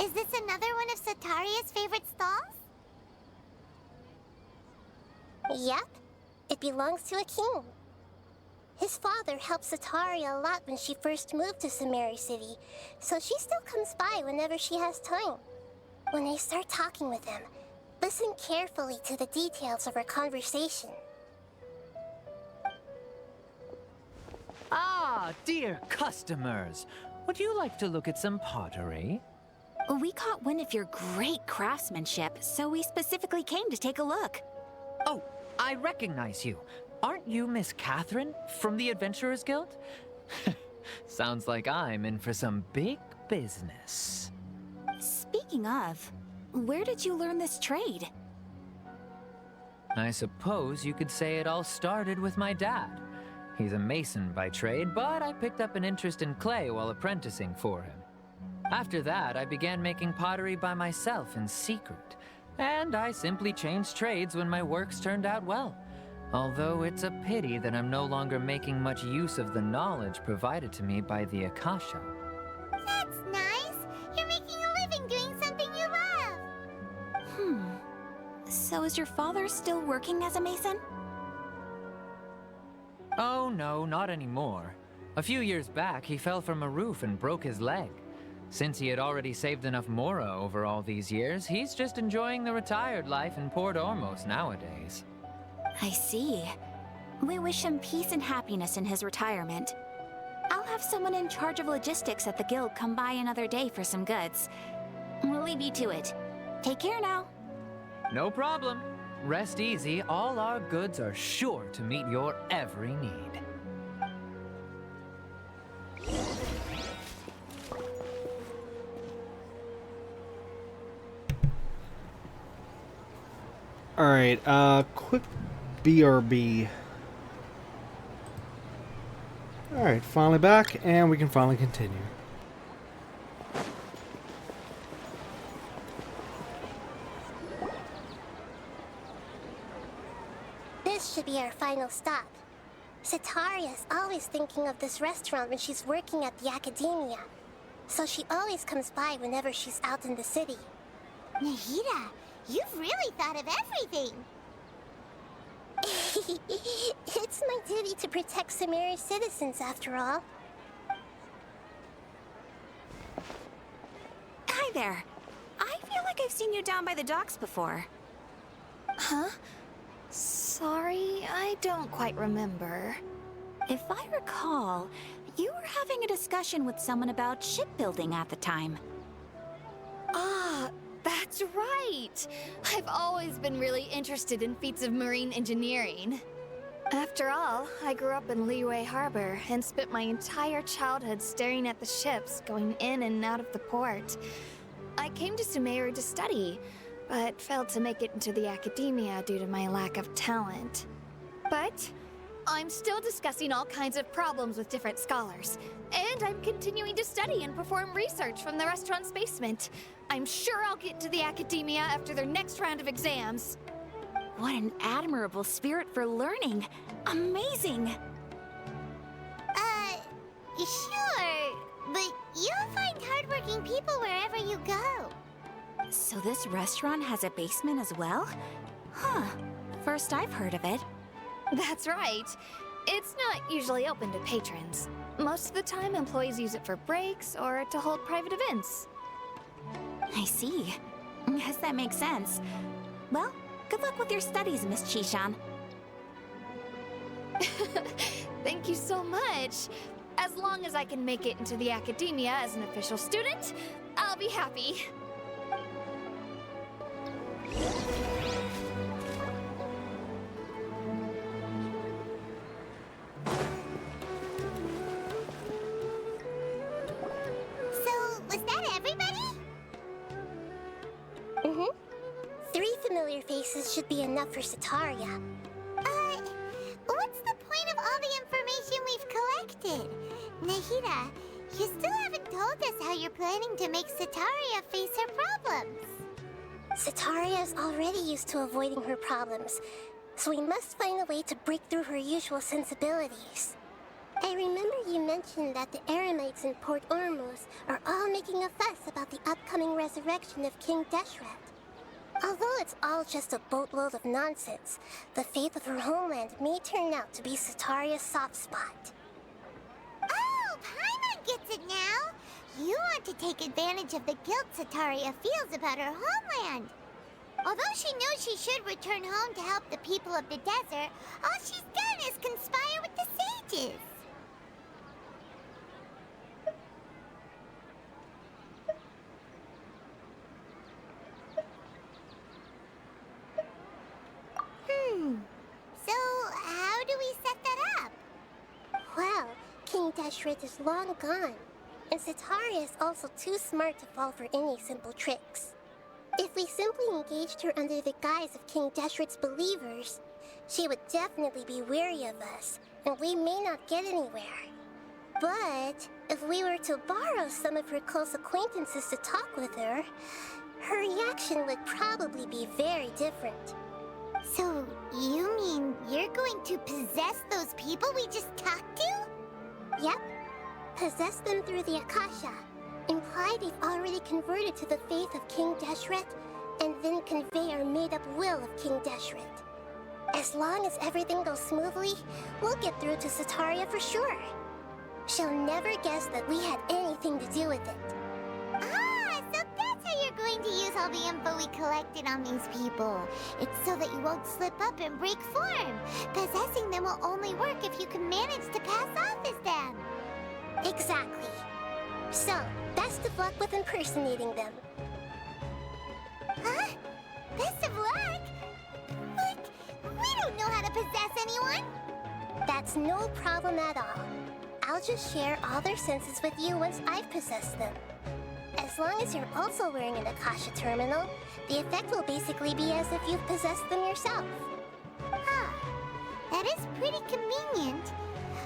Is this another one of Cetaria's favorite stalls? Yep, it belongs to a king. His father helped Cetaria a lot when she first moved to Sumeru City, so she still comes by whenever she has time. When I start talking with him, listen carefully to the details of our conversation. Ah, dear customers, would you like to look at some pottery? We caught wind of your great craftsmanship, so we specifically came to take a look. Oh, I recognize you. Aren't you Miss Catherine from the Adventurers Guild? Sounds like I'm in for some big business. Speaking of, where did you learn this trade? I suppose you could say it all started with my dad. He's a mason by trade, but I picked up an interest in clay while apprenticing for him. After that, I began making pottery by myself in secret, and I simply changed trades when my works turned out well. Although it's a pity that I'm no longer making much use of the knowledge provided to me by the Akasha. That's nice. You're making a living doing something you love. So is your father still working as a mason? Oh no, not anymore. A few years back, he fell from a roof and broke his leg. Since he had already saved enough Mora over all these years, he's just enjoying the retired life in Port Ormos nowadays. I see. We wish him peace and happiness in his retirement. I'll have someone in charge of logistics at the guild come by another day for some goods. We'll leave you to it. Take care now. No problem. Rest easy, all our goods are sure to meet your every need. Alright, quick BRB. Alright, finally back, and we can finally continue. This should be our final stop. Sataria's always thinking of this restaurant when she's working at the academia, so she always comes by whenever she's out in the city. Nahida, you've really thought of everything. It's my duty to protect Sumeru's citizens, after all. Hi there. I feel like I've seen you down by the docks before. Huh? Sorry, I don't quite remember. If I recall, you were having a discussion with someone about shipbuilding at the time. Ah, that's right! I've always been really interested in feats of marine engineering. After all, I grew up in Liyue Harbor and spent my entire childhood staring at the ships going in and out of the port. I came to Sumeru to study, but failed to make it into the academia due to my lack of talent. But I'm still discussing all kinds of problems with different scholars, and I'm continuing to study and perform research from the restaurant's basement. I'm sure I'll get to the academia after their next round of exams. What an admirable spirit for learning. Amazing. Sure, but you'll find hardworking people wherever you go. So this restaurant has a basement as well? Huh. First I've heard of it. That's right. It's not usually open to patrons. Most of the time, employees use it for breaks or to hold private events. I see. Guess that makes sense. Well, good luck with your studies, Miss Chishan. Thank you so much. As long as I can make it into the academia as an official student, I'll be happy. So, was that everybody? Mm-hmm. 3 familiar faces should be enough for Sataria. What's the point of all the information we've collected? Nahida, you still haven't told us how you're planning to make Sataria face her problems. Sataria is already used to avoiding her problems, so we must find a way to break through her usual sensibilities. I remember you mentioned that the Eremites in Port Ormos are all making a fuss about the upcoming resurrection of King Deshret. Although it's all just a boatload of nonsense, the fate of her homeland may turn out to be Sataria's soft spot. Oh, Paimon gets it now! You want to take advantage of the guilt Sataria feels about her homeland. Although she knows she should return home to help the people of the desert, all she's done is conspire with the sages. So, how do we set that up? Well, King Deshret is long gone, and Setaria is also too smart to fall for any simple tricks. If we simply engaged her under the guise of King Deshret's believers, she would definitely be wary of us, and we may not get anywhere. But if we were to borrow some of her close acquaintances to talk with her, her reaction would probably be very different. So, you mean you're going to possess those people we just talked to? Yep. Possess them through the Akasha. Imply they've already converted to the faith of King Deshret, and then convey our made-up will of King Deshret. As long as everything goes smoothly, we'll get through to Setaria for sure. She'll never guess that we had anything to do with it. Ah, so that's how you're going to use all the info we collected on these people. It's so that you won't slip up and break form. Possessing them will only work if you can manage to pass off as them. Exactly. So, best of luck with impersonating them. Huh? Best of luck? But we don't know how to possess anyone. That's no problem at all. I'll just share all their senses with you once I've possessed them. As long as you're also wearing an Akasha terminal, the effect will basically be as if you've possessed them yourself. Huh. That is pretty convenient.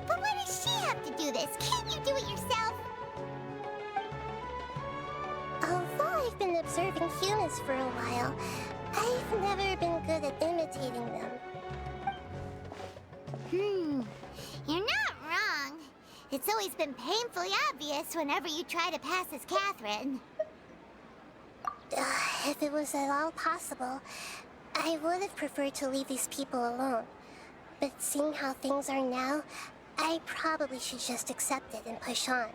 But why does she have to do this? Can't you do it yourself? Although I've been observing humans for a while, I've never been good at imitating them. You're not wrong. It's always been painfully obvious whenever you try to pass as Catherine. If it was at all possible, I would have preferred to leave these people alone. But seeing how things are now, I probably should just accept it and push on.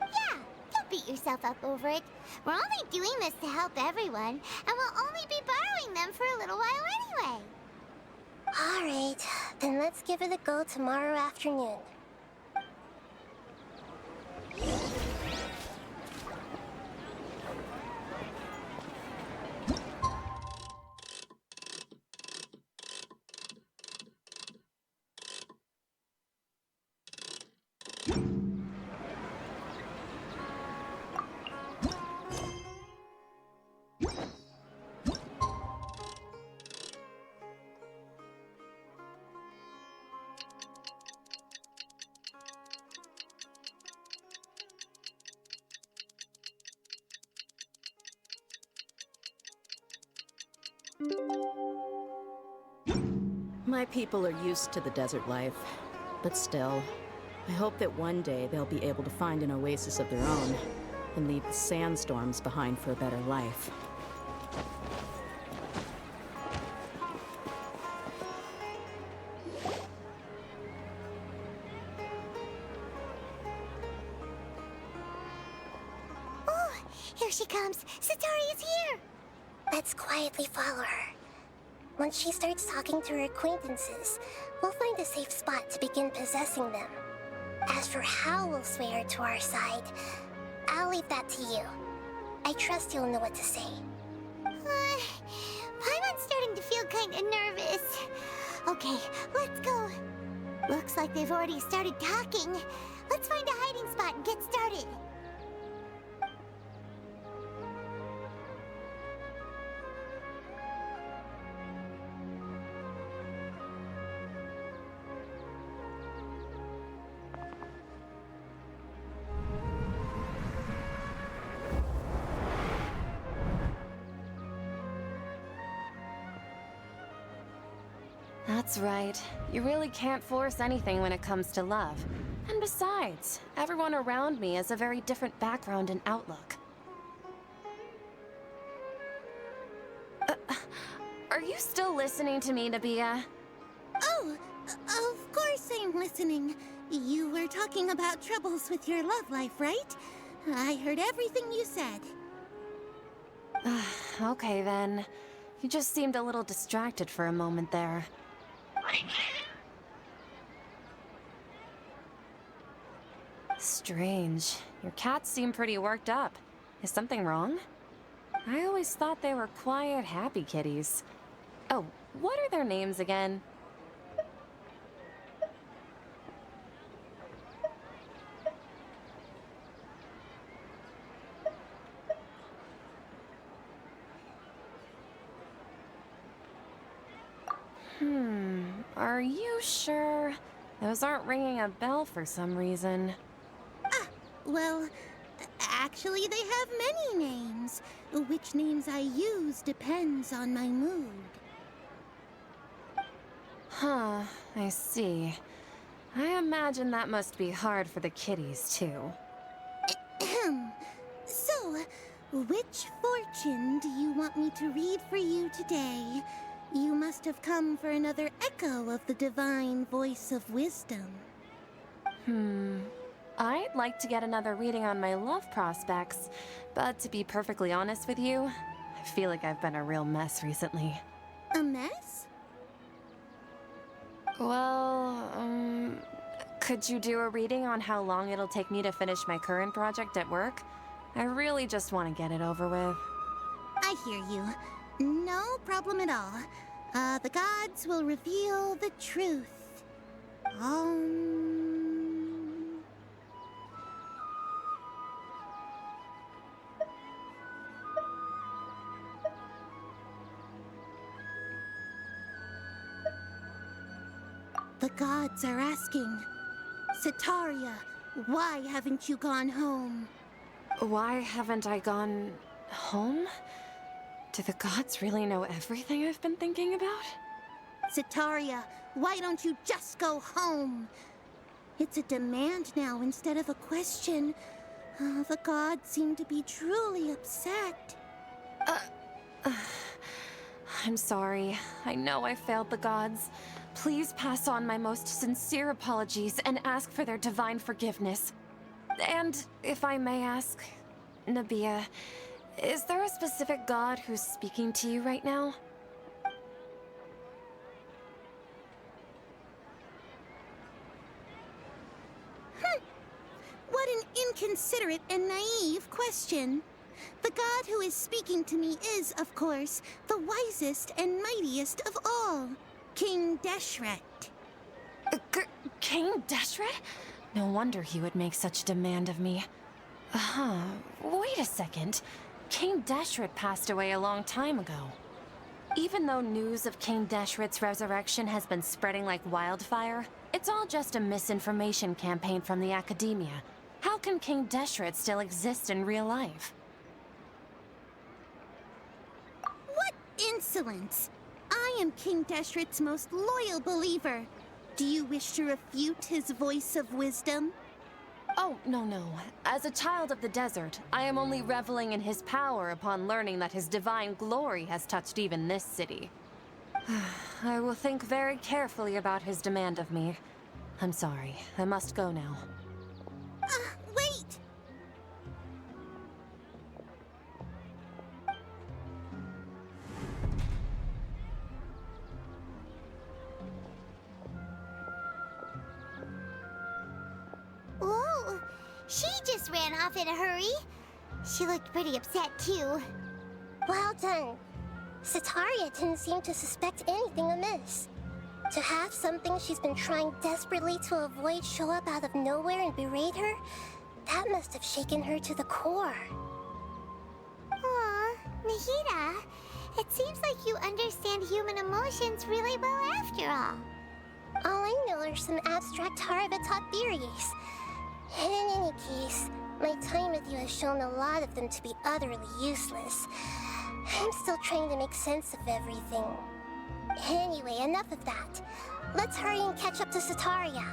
Yeah, don't beat yourself up over it. We're only doing this to help everyone, and we'll only be borrowing them for a little while anyway. Alright, then let's give it a go tomorrow afternoon. My people are used to the desert life, but still, I hope that one day they'll be able to find an oasis of their own and leave the sandstorms behind for a better life. Oh, here she comes. Satari's here. Let's quietly follow her. Once she starts talking to her acquaintances, we'll find a safe spot to begin possessing them. As for how we'll sway her to our side, I'll leave that to you. I trust you'll know what to say. Paimon's starting to feel kind of nervous. Okay, let's go. Looks like they've already started talking. Let's find a hiding spot and get started. That's right. You really can't force anything when it comes to love. And besides, everyone around me has a very different background and outlook. Are you still listening to me, Nabia? Oh, of course I'm listening. You were talking about troubles with your love life, right? I heard everything you said. Okay then. You just seemed a little distracted for a moment there. Strange. Your cats seem pretty worked up. Is something wrong? I always thought they were quiet, happy kitties. Oh, what are their names again? Are you sure? Those aren't ringing a bell for some reason. Well, actually, they have many names. Which names I use depends on my mood. Huh, I see. I imagine that must be hard for the kitties, too. So, which fortune do you want me to read for you today? You must have come for another echo of the divine voice of wisdom. I'd like to get another reading on my love prospects, but to be perfectly honest with you, I feel like I've been a real mess recently. A mess? Well, could you do a reading on how long it'll take me to finish my current project at work? I really just want to get it over with. I hear you. No problem at all. The gods will reveal the truth. The gods are asking, Setaria, why haven't you gone home? Why haven't I gone home? Do the gods really know everything I've been thinking about? Setaria, why don't you just go home? It's a demand now instead of a question. The gods seem to be truly upset. I'm sorry. I know I failed the gods. Please pass on my most sincere apologies and ask for their divine forgiveness. And if I may ask, Nabia, is there a specific god who's speaking to you right now? What an inconsiderate and naive question. The god who is speaking to me is, of course, the wisest and mightiest of all, King Deshret. King Deshret? No wonder he would make such a demand of me. Wait a second. King Deshret passed away a long time ago. Even though news of King Deshret's resurrection has been spreading like wildfire, it's all just a misinformation campaign from the academia. How can King Deshret still exist in real life? What insolence! I am King Deshret's most loyal believer. Do you wish to refute his voice of wisdom? Oh, no. As a child of the desert, I am only reveling in his power upon learning that his divine glory has touched even this city. I will think very carefully about his demand of me. I'm sorry. I must go now. Wait! Whoa! She just ran off in a hurry. She looked pretty upset, too. Well done. Setaria didn't seem to suspect anything amiss. To have something she's been trying desperately to avoid show up out of nowhere and berate her, that must have shaken her to the core. Aw, Nahida, it seems like you understand human emotions really well after all. All I know are some abstract Harava-taught theories. And in any case, my time with you has shown a lot of them to be utterly useless. I'm still trying to make sense of everything. Anyway, enough of that. Let's hurry and catch up to Setaria.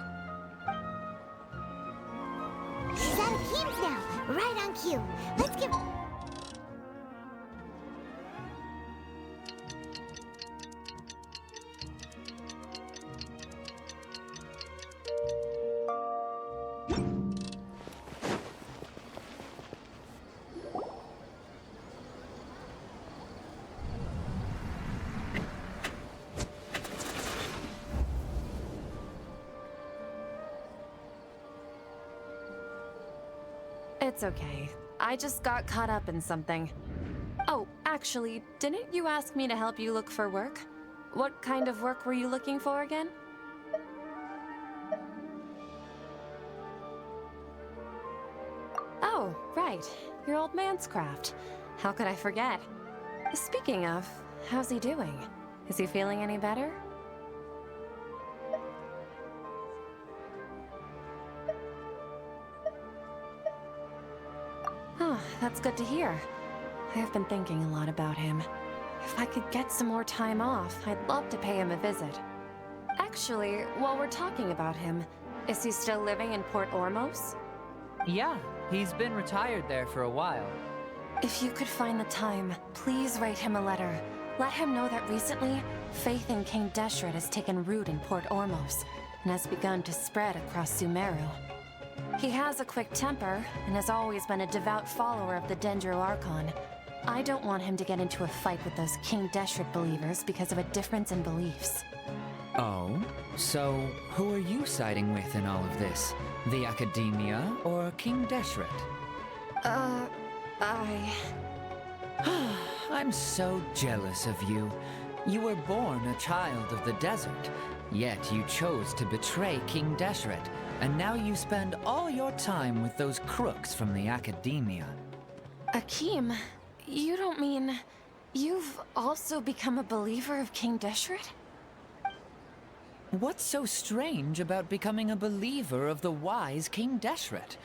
She's out of games now, right on cue. Let's give... It's okay. I just got caught up in something. Oh, actually, didn't you ask me to help you look for work? What kind of work were you looking for again? Oh, right. Your old man's craft. How could I forget? Speaking of, how's he doing? Is he feeling any better? that's good to hear. I have been thinking a lot about him. If I could get some more time off, I'd love to pay him a visit. Actually, while we're talking about him, is he still living in Port Ormos? Yeah, he's been retired there for a while. If you could find the time, please write him a letter. Let him know that recently, faith in King Deshret has taken root in Port Ormos and has begun to spread across Sumeru. He has a quick temper and has always been a devout follower of the Dendro Archon. I don't want him to get into a fight with those King Deshret believers because of a difference in beliefs. Oh? So, who are you siding with in all of this? The Academia or King Deshret? I'm so jealous of you. You were born a child of the desert, yet you chose to betray King Deshret, and now you spend all your time with those crooks from the Academia. Akeem, you don't mean... you've also become a believer of King Deshret? What's so strange about becoming a believer of the wise King Deshret?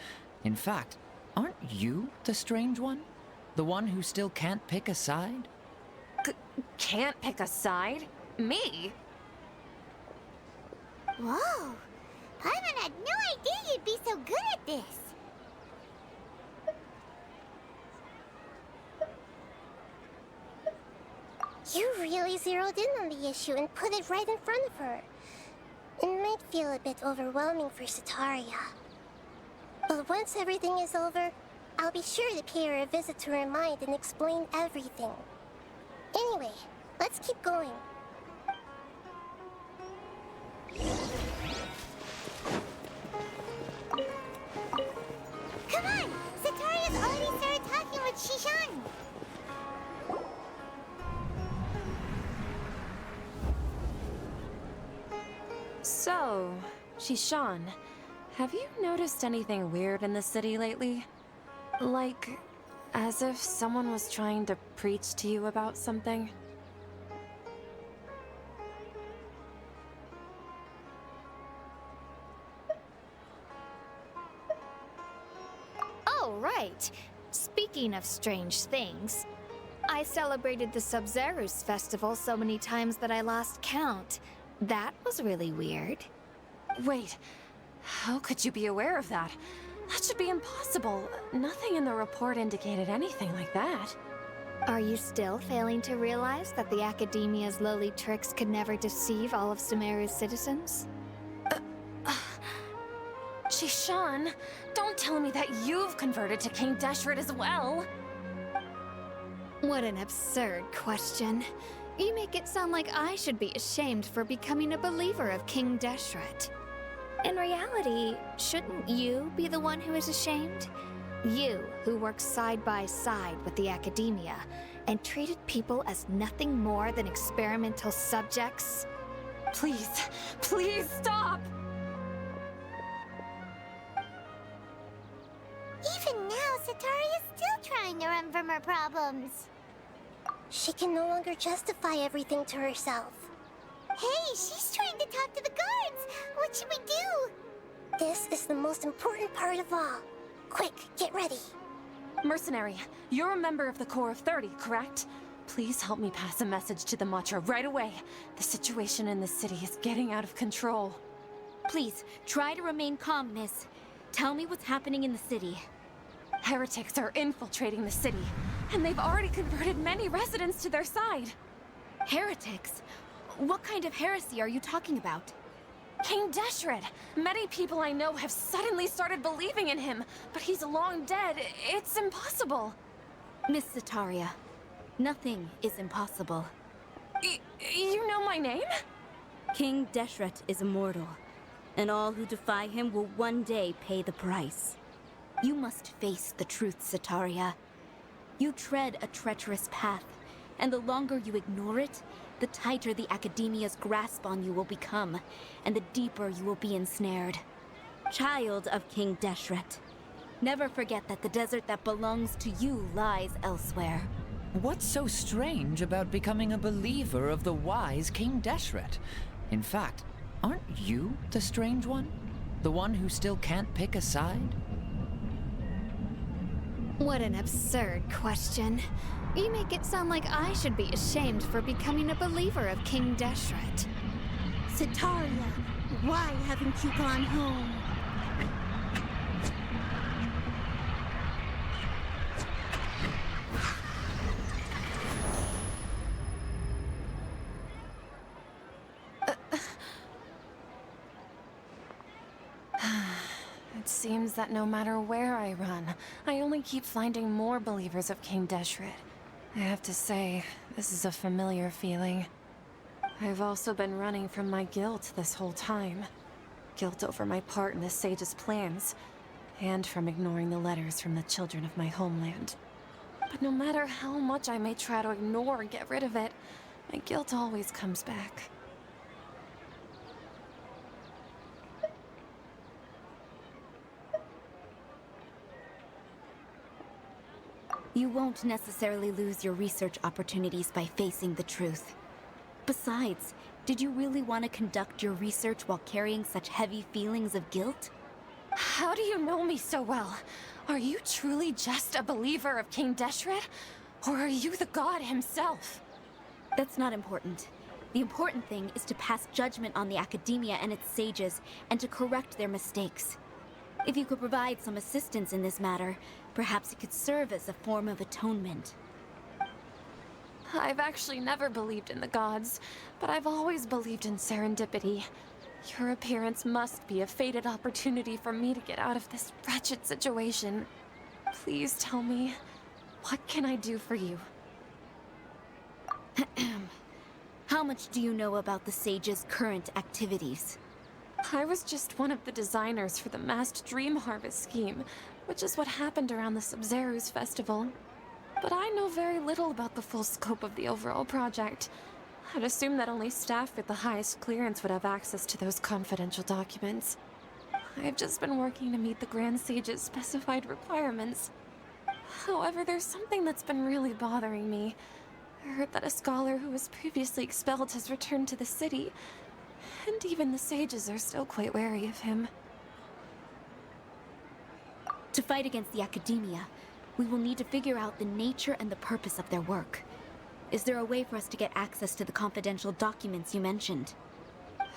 In fact, aren't you the strange one? The one who still can't pick a side? Can't pick a side? Me? Whoa! Paimon had no idea you'd be so good at this. You really zeroed in on the issue and put it right in front of her. It might feel a bit overwhelming for Setaria. But once everything is over, I'll be sure to pay her a visit to her mind and explain everything. Anyway, let's keep going. Come on! Setaria's already started talking with Shishan! So, Shishan, have you noticed anything weird in the city lately? Like, as if someone was trying to preach to you about something? Oh, right. Speaking of strange things, I celebrated the Sub-Zerus festival so many times that I lost count. That was really weird. Wait, how could you be aware of that? That should be impossible. Nothing in the report indicated anything like that. Are you still failing to realize that the Academia's lowly tricks could never deceive all of Sumeru's citizens? Shishan, don't tell me that you've converted to King Deshret as well. What an absurd question. You make it sound like I should be ashamed for becoming a believer of King Deshret. In reality, shouldn't you be the one who is ashamed? You, who works side by side with the Academia and treated people as nothing more than experimental subjects? Please, please stop! Even now, Setaria's still trying to run from her problems. She can no longer justify everything to herself. Hey, she's trying to talk to the guards! What should we do? This is the most important part of all. Quick, get ready. Mercenary, you're a member of the Corps of 30, correct? Please help me pass a message to the Matcha right away. The situation in the city is getting out of control. Please, try to remain calm, miss. Tell me what's happening in the city. Heretics are infiltrating the city, and they've already converted many residents to their side. Heretics? What kind of heresy are you talking about? King Deshret! Many people I know have suddenly started believing in him, but he's long dead. It's impossible. Miss Setaria, nothing is impossible. You know my name? King Deshret is immortal, and all who defy him will one day pay the price. You must face the truth, Setaria. You tread a treacherous path, and the longer you ignore it, the tighter the Academia's grasp on you will become, and the deeper you will be ensnared. Child of King Deshret, never forget that the desert that belongs to you lies elsewhere. What's so strange about becoming a believer of the wise King Deshret? In fact, aren't you the strange one? The one who still can't pick a side? What an absurd question. You make it sound like I should be ashamed for becoming a believer of King Deshret. Sataria, why haven't you gone home? It seems that no matter where I run, I only keep finding more believers of King Deshret. I have to say, this is a familiar feeling. I've also been running from my guilt this whole time. Guilt over my part in the Sage's plans, and from ignoring the letters from the children of my homeland. But no matter how much I may try to ignore or get rid of it, my guilt always comes back. You won't necessarily lose your research opportunities by facing the truth. Besides, did you really want to conduct your research while carrying such heavy feelings of guilt? How do you know me so well? Are you truly just a believer of King Deshret? Or are you the god himself? That's not important. The important thing is to pass judgment on the academia and its sages, and to correct their mistakes. If you could provide some assistance in this matter, perhaps it could serve as a form of atonement. I've actually never believed in the gods, but I've always believed in serendipity. Your appearance must be a fated opportunity for me to get out of this wretched situation. Please tell me, what can I do for you? How much do you know about the sage's current activities? I was just one of the designers for the masked dream harvest scheme, which is what happened around the Sumeru's festival. But I know very little about the full scope of the overall project. I'd assume that only staff with the highest clearance would have access to those confidential documents. I've just been working to meet the Grand Sage's specified requirements. However, there's something that's been really bothering me. I heard that a scholar who was previously expelled has returned to the city, and even the sages are still quite wary of him. To fight against the academia, we will need to figure out the nature and the purpose of their work. Is there a way for us to get access to the confidential documents you mentioned?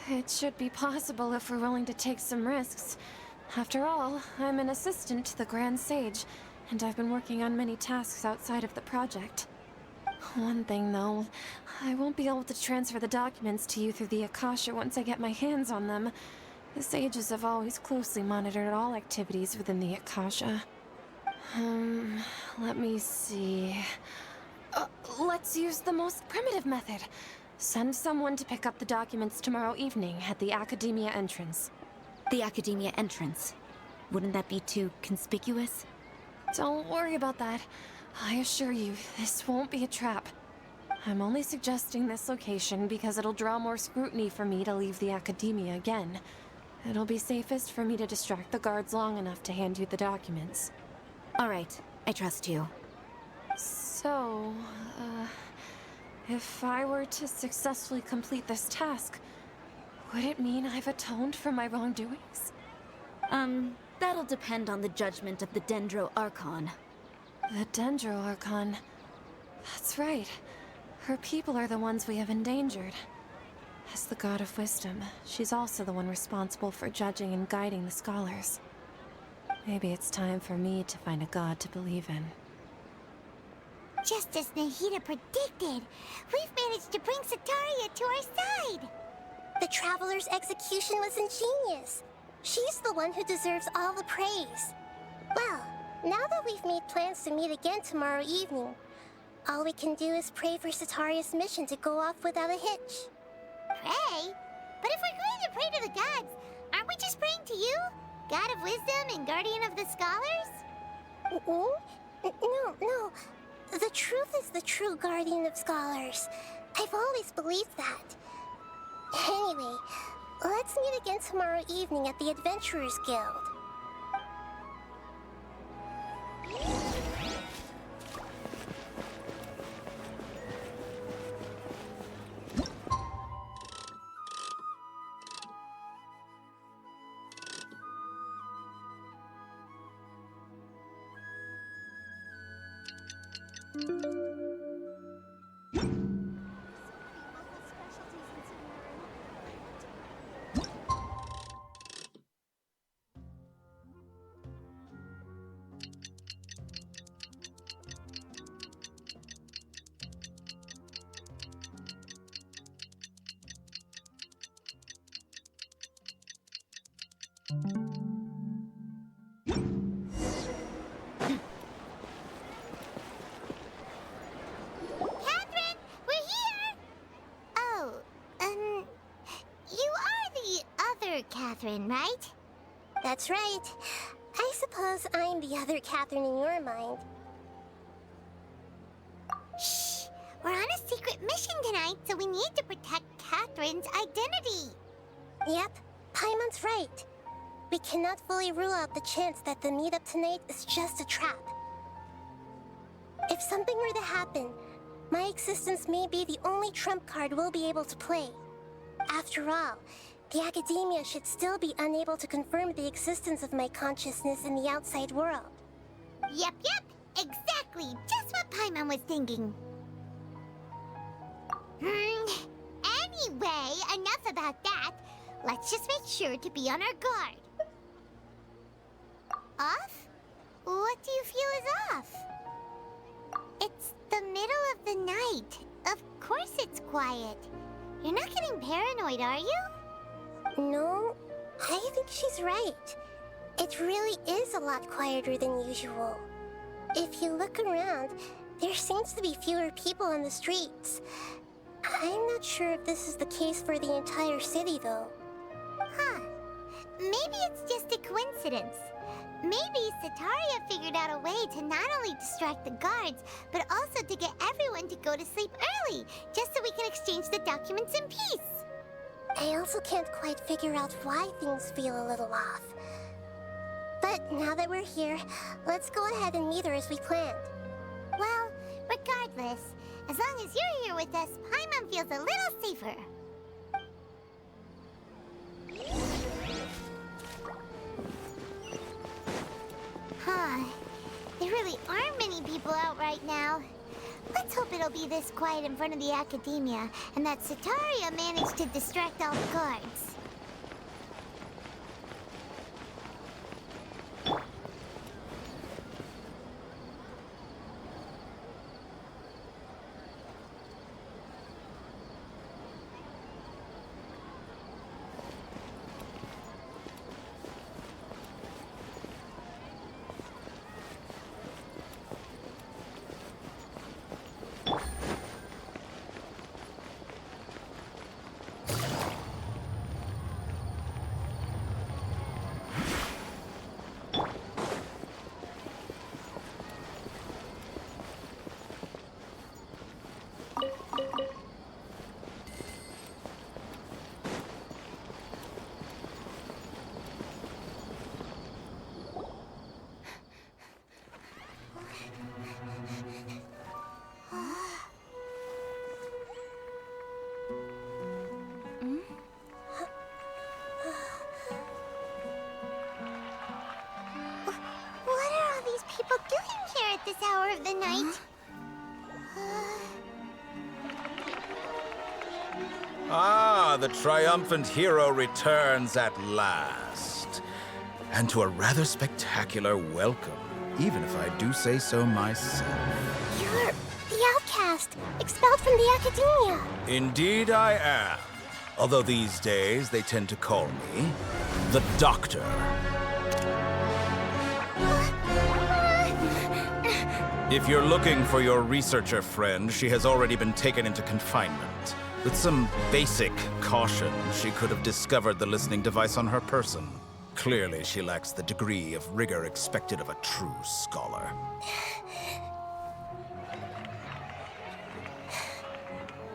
It should be possible if we're willing to take some risks. After all, I'm an assistant to the Grand Sage, and I've been working on many tasks outside of the project. One thing, though, I won't be able to transfer the documents to you through the Akasha once I get my hands on them. The sages have always closely monitored all activities within the Akasha. Let me see. Let's use the most primitive method. Send someone to pick up the documents tomorrow evening at the Academia entrance. The Academia entrance? Wouldn't that be too conspicuous? Don't worry about that. I assure you, this won't be a trap. I'm only suggesting this location because it'll draw more scrutiny for me to leave the Academia again. It'll be safest for me to distract the guards long enough to hand you the documents. All right, I trust you. So, if I were to successfully complete this task, would it mean I've atoned for my wrongdoings? That'll depend on the judgment of the Dendro Archon. The Dendro Archon. That's right. Her people are the ones we have endangered. As the God of Wisdom, she's also the one responsible for judging and guiding the scholars. Maybe it's time for me to find a god to believe in. Just as Nahida predicted, we've managed to bring Sataria to our side! The Traveler's execution was ingenious. She's the one who deserves all the praise. Well, now that we've made plans to meet again tomorrow evening, all we can do is pray for Sataria's mission to go off without a hitch. Pray? But if we're going to pray to the gods, aren't we just praying to you? God of Wisdom and Guardian of the Scholars? No. The truth is the true Guardian of Scholars. I've always believed that. Anyway, let's meet again tomorrow evening at the Adventurers Guild. Catherine, we're here! Oh, you are the other Catherine, right? That's right. I suppose I'm the other Catherine in your mind. Shh! We're on a secret mission tonight, so we need to protect Catherine's identity. Yep, Paimon's right. We cannot fully rule out the chance that the meetup tonight is just a trap. If something were to happen, my existence may be the only trump card we'll be able to play. After all, the Academia should still be unable to confirm the existence of my consciousness in the outside world. Yep, exactly. Just what Paimon was thinking. Anyway, enough about that. Let's just make sure to be on our guard. Off? What do you feel is off? It's the middle of the night. Of course it's quiet. You're not getting paranoid, are you? No, I think she's right. It really is a lot quieter than usual. If you look around, there seems to be fewer people on the streets. I'm not sure if this is the case for the entire city, though. Huh. Maybe it's just a coincidence. Maybe Sataria figured out a way to not only distract the guards, but also to get everyone to go to sleep early, just so we can exchange the documents in peace. I also can't quite figure out why things feel a little off. But now that we're here, let's go ahead and meet her as we planned. Well, regardless, as long as you're here with us, Paimon feels a little safer. Huh. There really aren't many people out right now. Let's hope it'll be this quiet in front of the Academia, and that Sataria managed to distract all the guards. This hour of the night. Ah, the triumphant hero returns at last. And to a rather spectacular welcome, even if I do say so myself. You're the outcast, expelled from the Academia. Indeed I am. Although these days they tend to call me the Doctor. If you're looking for your researcher friend, she has already been taken into confinement. With some basic caution, she could have discovered the listening device on her person. Clearly, she lacks the degree of rigor expected of a true scholar.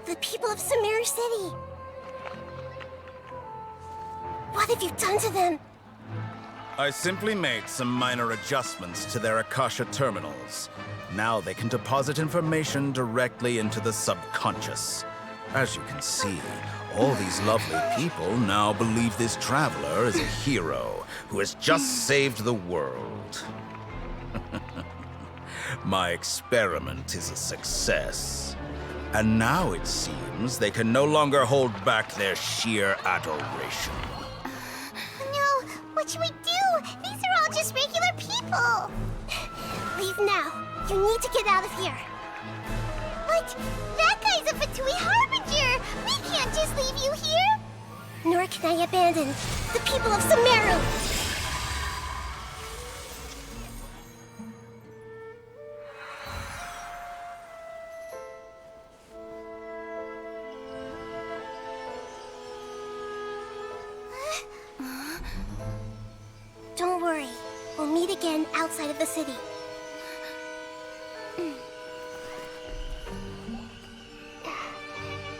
The people of Sumeru City. What have you done to them? I simply made some minor adjustments to their Akasha terminals. Now they can deposit information directly into the subconscious. As you can see, all these lovely people now believe this traveler is a hero who has just saved the world. My experiment is a success. And now it seems they can no longer hold back their sheer adoration. No, what should we do? These are all just regular people. Leave now. You need to get out of here. But that guy's a Fatui Harbinger. We can't just leave you here. Nor can I abandon the people of Sumeru. Don't worry. We'll meet again outside of the city.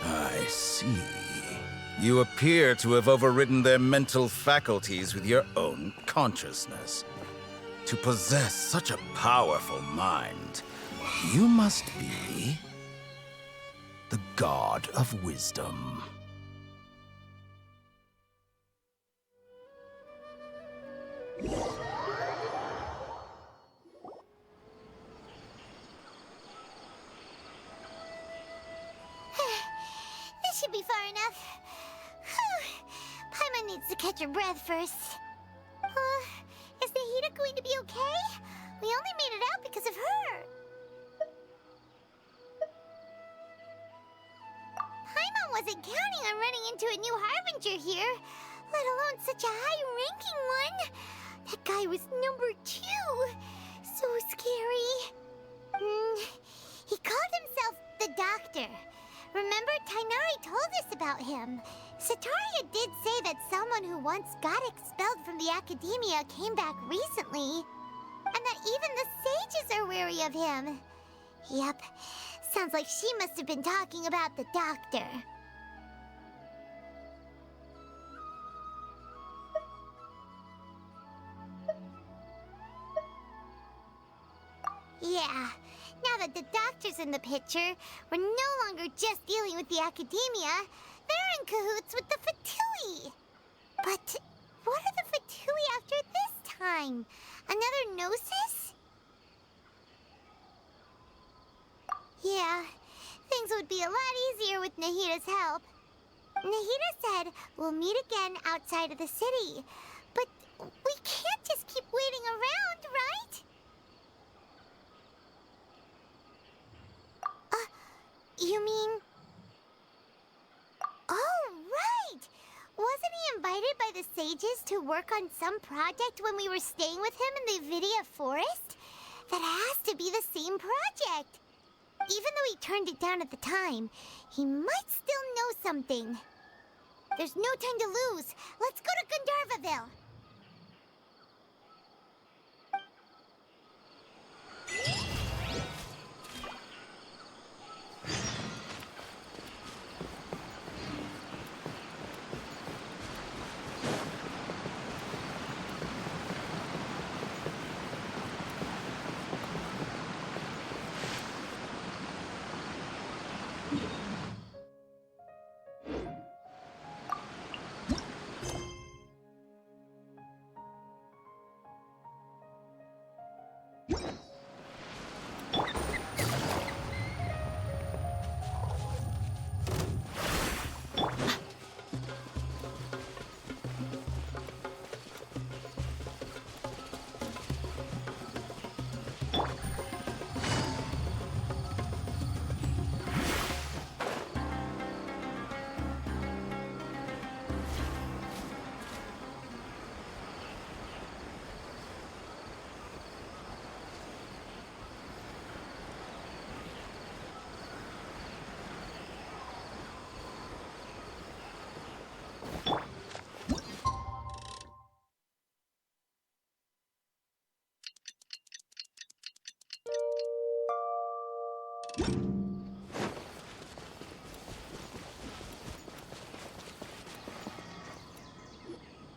I see. You appear to have overridden their mental faculties with your own consciousness. To possess such a powerful mind, you must be the god of wisdom. This should be far enough. Paimon needs to catch her breath first. Is Nahida going to be okay? We only made it out because of her. Paimon wasn't counting on running into a new Harbinger here, let alone such a high-ranking one. That guy was number 2. So scary. He called himself the Doctor. Remember, Tainari told us about him. Sataria did say that someone who once got expelled from the academia came back recently. And that even the sages are wary of him. Yep, sounds like she must have been talking about the Doctor. Yeah, now that the Doctor's in the picture, we're no longer just dealing with the academia. They're in cahoots with the Fatui. But what are the Fatui after this time? Another Gnosis? Yeah, things would be a lot easier with Nahida's help. Nahida said we'll meet again outside of the city. But we can't just keep waiting around, right? You mean... Oh, right! Wasn't he invited by the sages to work on some project when we were staying with him in the Vidia Forest? That has to be the same project. Even though he turned it down at the time, he might still know something. There's no time to lose. Let's go to Gandharvaville.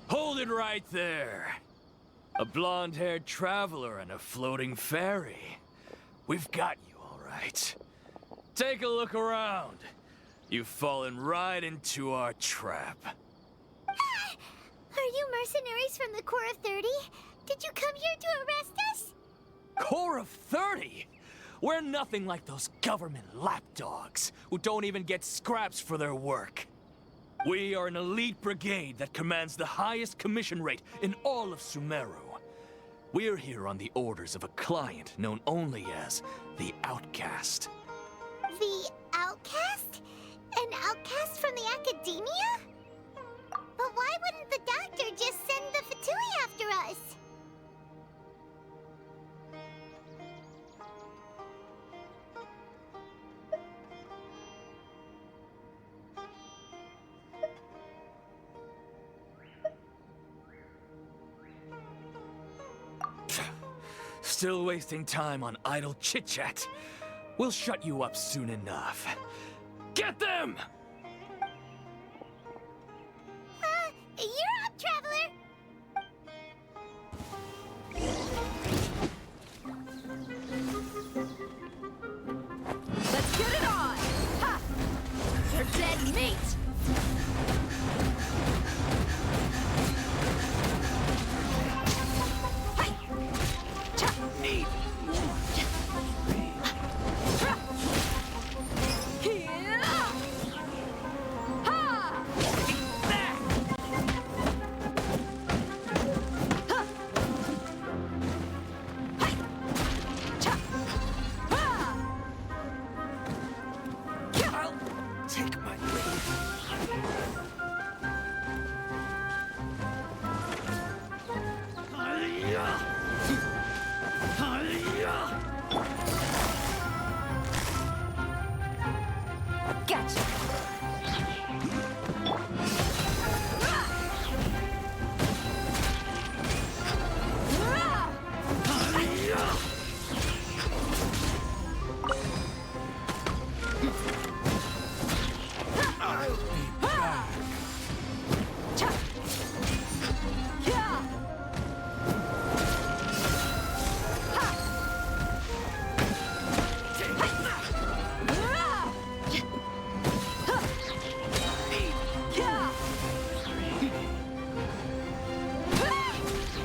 Hold it right there. A blonde-haired traveler and a floating fairy. We've got you, all right. Take a look around. You've fallen right into our trap. Are you mercenaries from the Corps of 30? Did you come here to arrest us? Core of 30? We're nothing like those government lapdogs who don't even get scraps for their work. We are an elite brigade that commands the highest commission rate in all of Sumeru. We're here on the orders of a client known only as the Outcast. The Outcast? An outcast from the academia? But why wouldn't the doctor just send the Fatui after us? Still wasting time on idle chit-chat. We'll shut you up soon enough. Get them! You're up, Traveler! Let's get it on! Ha! You're dead meat! Take my leave. Gotcha!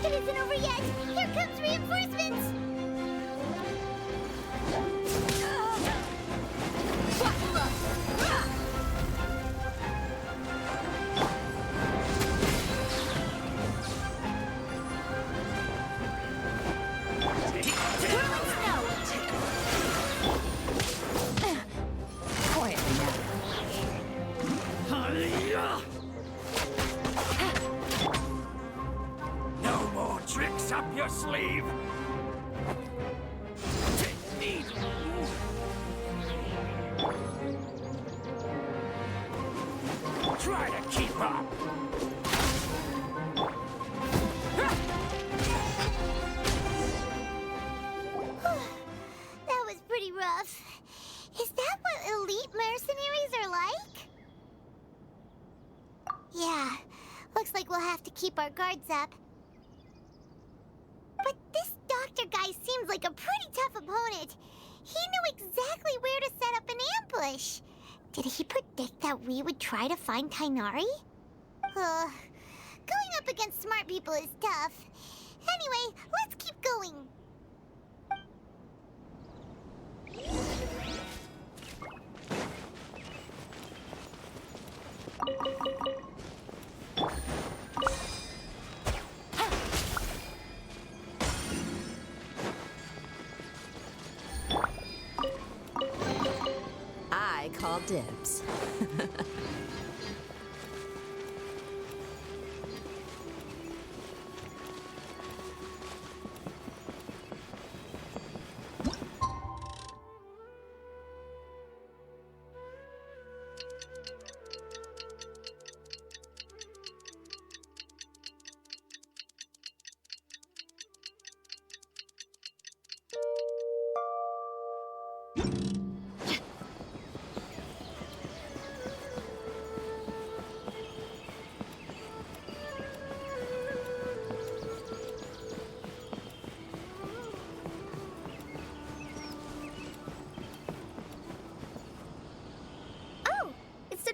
It isn't over yet! Here comes reinforcements! Quietly now. No more tricks up your sleeve. Try to keep up. That was pretty rough. Is that what elite mercenaries are like? Yeah, looks like we'll have to keep our guards up. But this doctor guy seems like a pretty tough opponent. He knew exactly where to set up an ambush. Did he predict that we would try to find Tainari? Going up against smart people is tough. Anyway, let's keep going. I call dibs.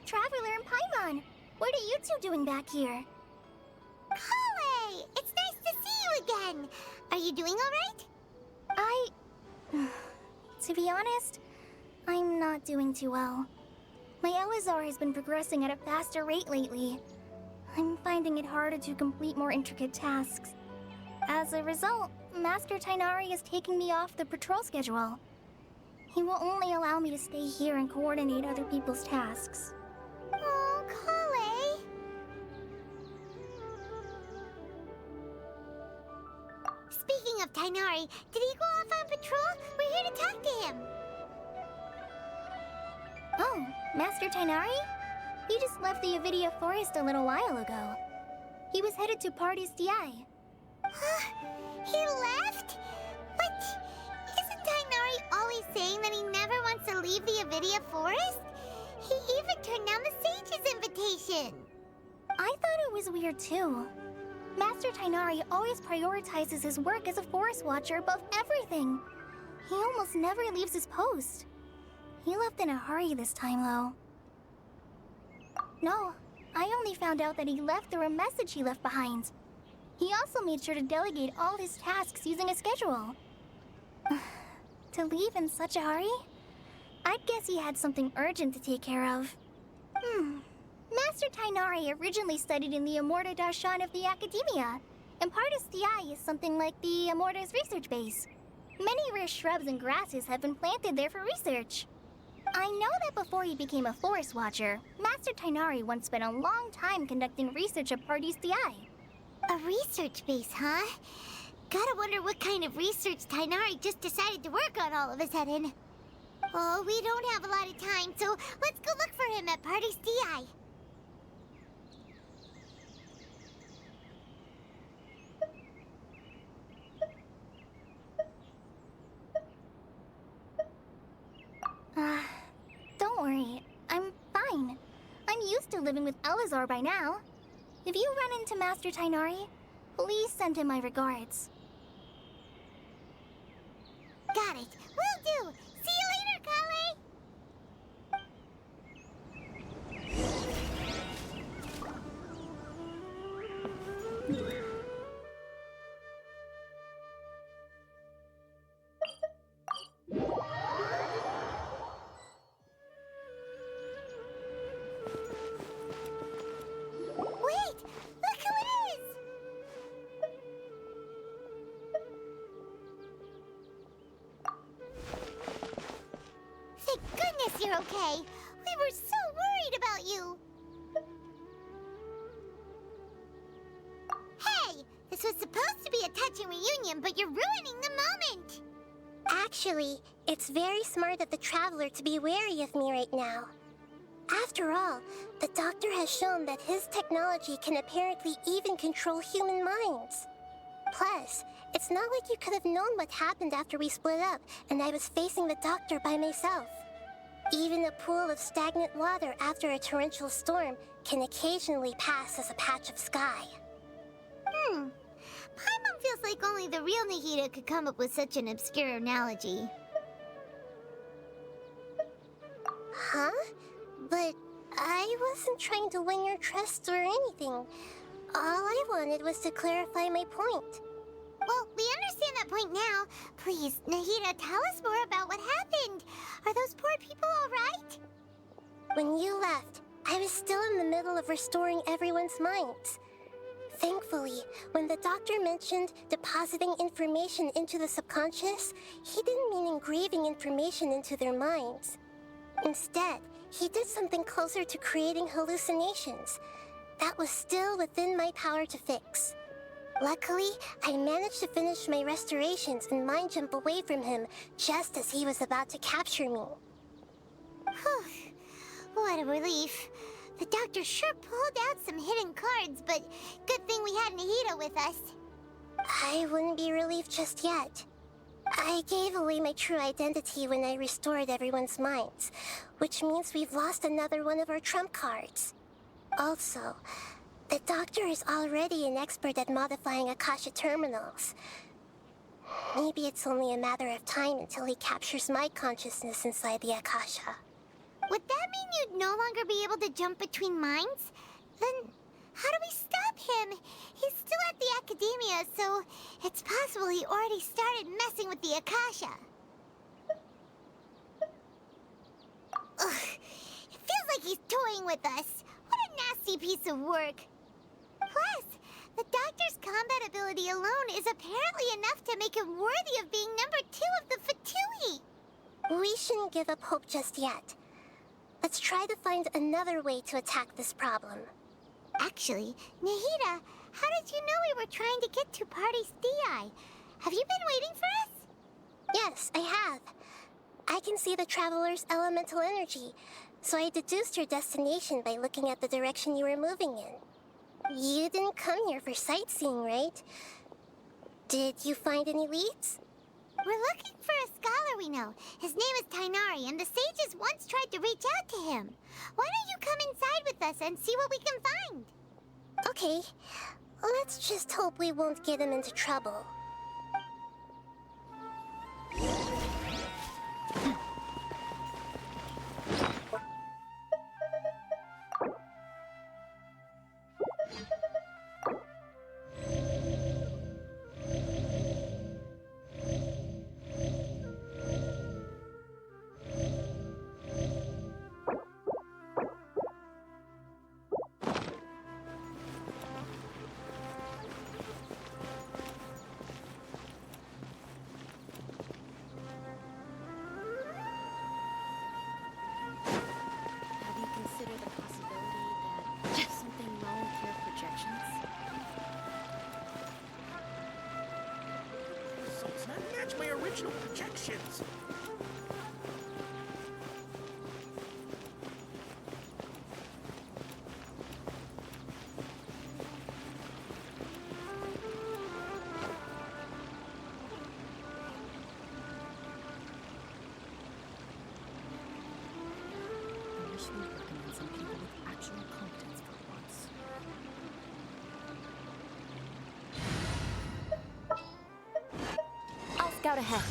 Traveler and Paimon. What are you two doing back here? Kale! It's nice to see you again. Are you doing all right? To be honest, I'm not doing too well. My Elazar has been progressing at a faster rate lately. I'm finding it harder to complete more intricate tasks. As a result, Master Tainari is taking me off the patrol schedule. He will only allow me to stay here and coordinate other people's tasks. Oh, Kale! Speaking of Tainari, did he go off on patrol? We're here to talk to him. Oh, Master Tainari? He just left the Avidia Forest a little while ago. He was headed to Party's DI. He left? But isn't Tainari always saying that he never wants to leave the Avidia Forest? He even turned down the Sage's invitation. I thought it was weird too. Master Tainari always prioritizes his work as a forest watcher above everything. He almost never leaves his post. He left in a hurry this time, though. No, I only found out that he left through a message he left behind. He also made sure to delegate all his tasks using a schedule. To leave in such a hurry? I'd guess he had something urgent to take care of. Master Tainari originally studied in the Amorta Darshan of the Academia, and Partis DI is something like the Amorta's research base. Many rare shrubs and grasses have been planted there for research. I know that before he became a forest watcher, Master Tainari once spent a long time conducting research at Partis DI. A research base, huh? Gotta wonder what kind of research Tainari just decided to work on all of a sudden. Oh, we don't have a lot of time, so let's go look for him at Party's DI. Don't worry. I'm fine. I'm used to living with Elazar by now. If you run into Master Tainari, please send him my regards. Got it. Will do. See you later, Kale. Wait! Look who it is! Thank goodness you're okay. We were so worried about you. Hey! This was supposed to be a touching reunion, but you're ruining the moment! Actually, it's very smart of the Traveler to be wary of me right now. After all, the Doctor has shown that his technology can apparently even control human minds. Plus, it's not like you could have known what happened after we split up and I was facing the Doctor by myself. Even a pool of stagnant water after a torrential storm can occasionally pass as a patch of sky. Paimon feels like only the real Nahida could come up with such an obscure analogy. Huh? But I wasn't trying to win your trust or anything. All I wanted was to clarify my point. Well, we understand that point now. Please, Nahida, tell us more about what happened. Are those poor people all right? When you left, I was still in the middle of restoring everyone's minds. Thankfully, when the Doctor mentioned depositing information into the subconscious, he didn't mean engraving information into their minds. Instead, he did something closer to creating hallucinations. That was still within my power to fix. Luckily, I managed to finish my restorations and mind jump away from him just as he was about to capture me. Whew. What a relief. The Doctor sure pulled out some hidden cards, but good thing we had Nahida with us. I wouldn't be relieved just yet. I gave away my true identity when I restored everyone's minds, which means we've lost another one of our trump cards. Also, the Doctor is already an expert at modifying Akasha terminals. Maybe it's only a matter of time until he captures my consciousness inside the Akasha. Would that mean you'd no longer be able to jump between minds? Then how do we stop him? He's still at the Academia, so it's possible he already started messing with the Akasha. Ugh, it feels like he's toying with us. What a nasty piece of work. Plus, the doctor's combat ability alone is apparently enough to make him worthy of being number 2 of the Fatui. We shouldn't give up hope just yet. Let's try to find another way to attack this problem. Actually, Nahida, how did you know we were trying to get to Party's DI? Have you been waiting for us? Yes, I have. I can see the Traveler's elemental energy, so I deduced your destination by looking at the direction you were moving in. You didn't come here for sightseeing, right? Did you find any leads? We're looking for a scholar we know. His name is Tainari, and the sages once tried to reach out to him. Why don't you come inside with us and see what we can find? Okay, let's just hope we won't get him into trouble. Have you considered the possibility that there's something wrong with your projections? Results not match my original projections. I wish we would recommend some people with actual competence for once. I'll scout ahead.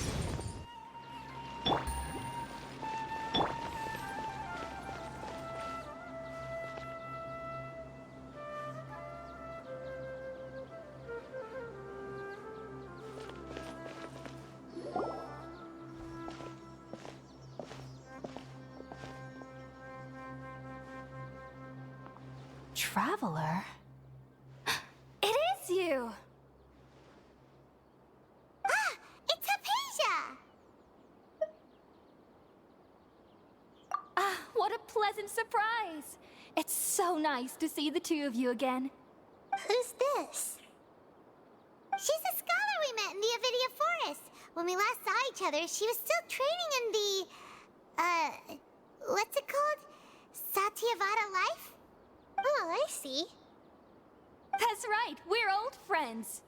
Traveler? It is you! Ah, it's Hypatia! Ah, what a pleasant surprise! It's so nice to see the two of you again. Who's this? She's a scholar we met in the Avidia Forest. When we last saw each other, she was still training in the, what's it called? Satyavada life? Oh, I see. That's right, we're old friends.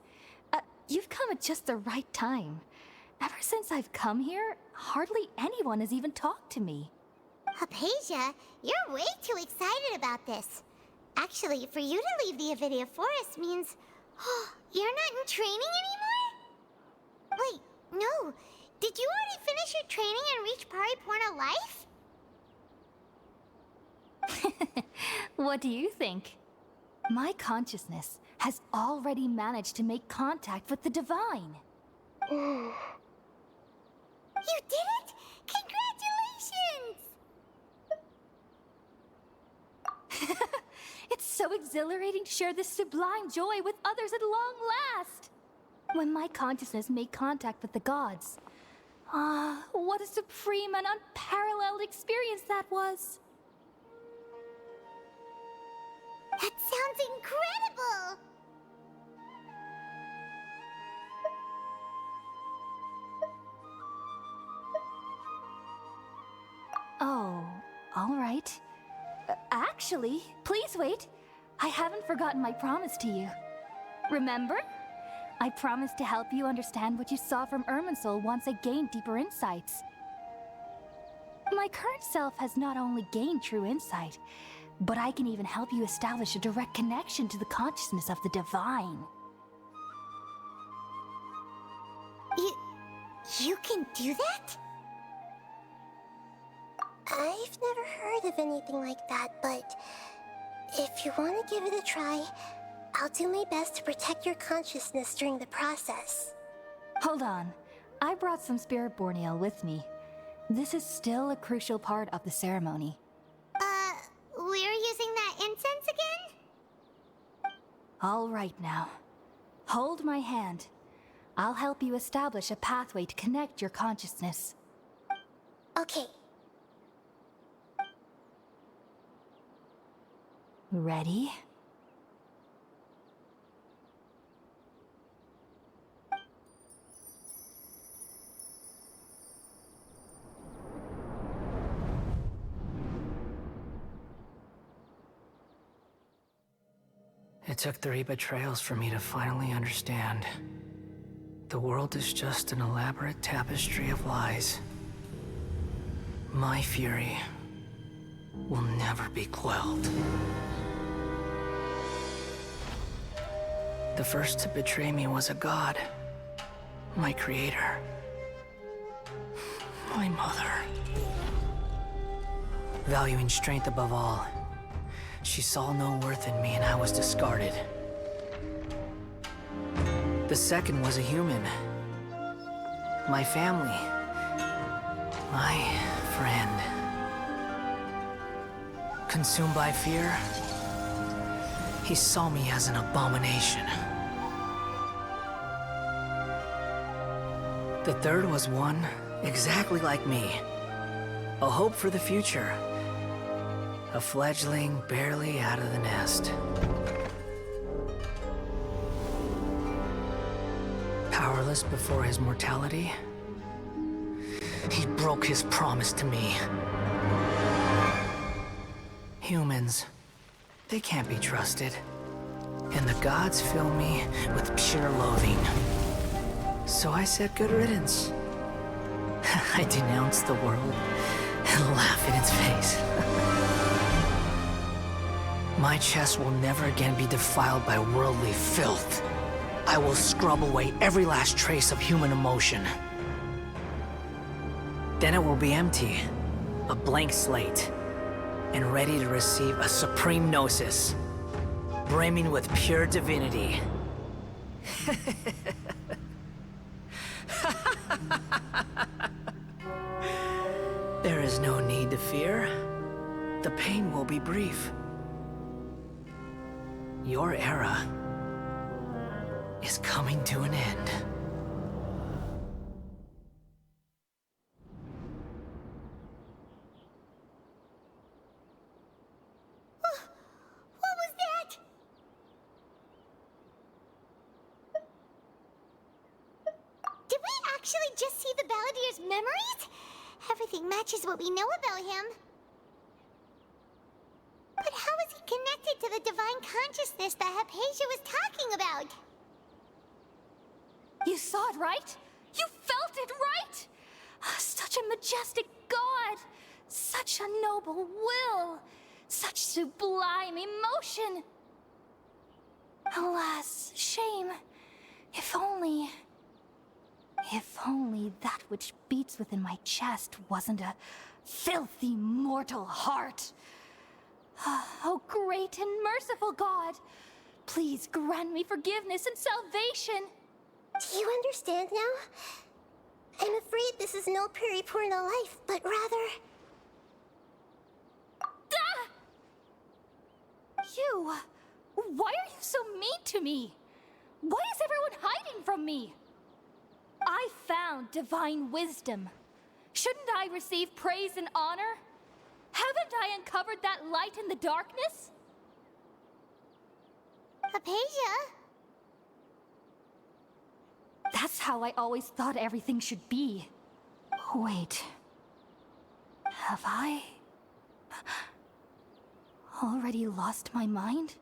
You've come at just the right time. Ever since I've come here, hardly anyone has even talked to me. Hypatia, you're way too excited about this. Actually, for you to leave the Avidia Forest means... you're not in training anymore? Wait, no. Did you already finish your training and reach Pariporna life? What do you think? My consciousness has already managed to make contact with the divine. You did it? Congratulations! It's so exhilarating to share this sublime joy with others at long last. When my consciousness made contact with the gods. Ah, what a supreme and unparalleled experience that was. That sounds incredible! Oh, all right. Actually, please wait. I haven't forgotten my promise to you. Remember? I promised to help you understand what you saw from Irminsul once I gained deeper insights. My current self has not only gained true insight, but I can even help you establish a direct connection to the consciousness of the divine. You can do that? I've never heard of anything like that, but if you want to give it a try, I'll do my best to protect your consciousness during the process. Hold on. I brought some spirit borneal with me. This is still a crucial part of the ceremony. We're using that incense again? All right now. Hold my hand. I'll help you establish a pathway to connect your consciousness. Okay. Ready? It took 3 betrayals for me to finally understand. The world is just an elaborate tapestry of lies. My fury will never be quelled. The first to betray me was a god. My creator. My mother. Valuing strength above all, she saw no worth in me and I was discarded. The second was a human. My family. My friend. Consumed by fear, he saw me as an abomination. The third was one exactly like me. A hope for the future. A fledgling barely out of the nest. Powerless before his mortality, he broke his promise to me. Humans, they can't be trusted. And the gods fill me with pure loathing. So I said good riddance. I denounced the world and laugh in its face. My chest will never again be defiled by worldly filth. I will scrub away every last trace of human emotion. Then it will be empty, a blank slate, and ready to receive a supreme gnosis, brimming with pure divinity. There is no need to fear. The pain will be brief. Your era is coming to an end. What was that? Did we actually just see the Balladier's memories? Everything matches what we know about him. But how is he connected to the divine consciousness that Hypatia was talking about? You saw it, right? You felt it, right? Such a majestic god! Such a noble will! Such sublime emotion! Alas, shame. If only that which beats within my chest wasn't a filthy mortal heart. Oh, great and merciful God! Please grant me forgiveness and salvation! Do you understand now? I'm afraid this is no periporno life, but rather... Ah! You! Why are you so mean to me? Why is everyone hiding from me? I found divine wisdom. Shouldn't I receive praise and honor? Haven't I uncovered that light in the darkness? Hypatia? That's how I always thought everything should be. Wait. Have I already lost my mind?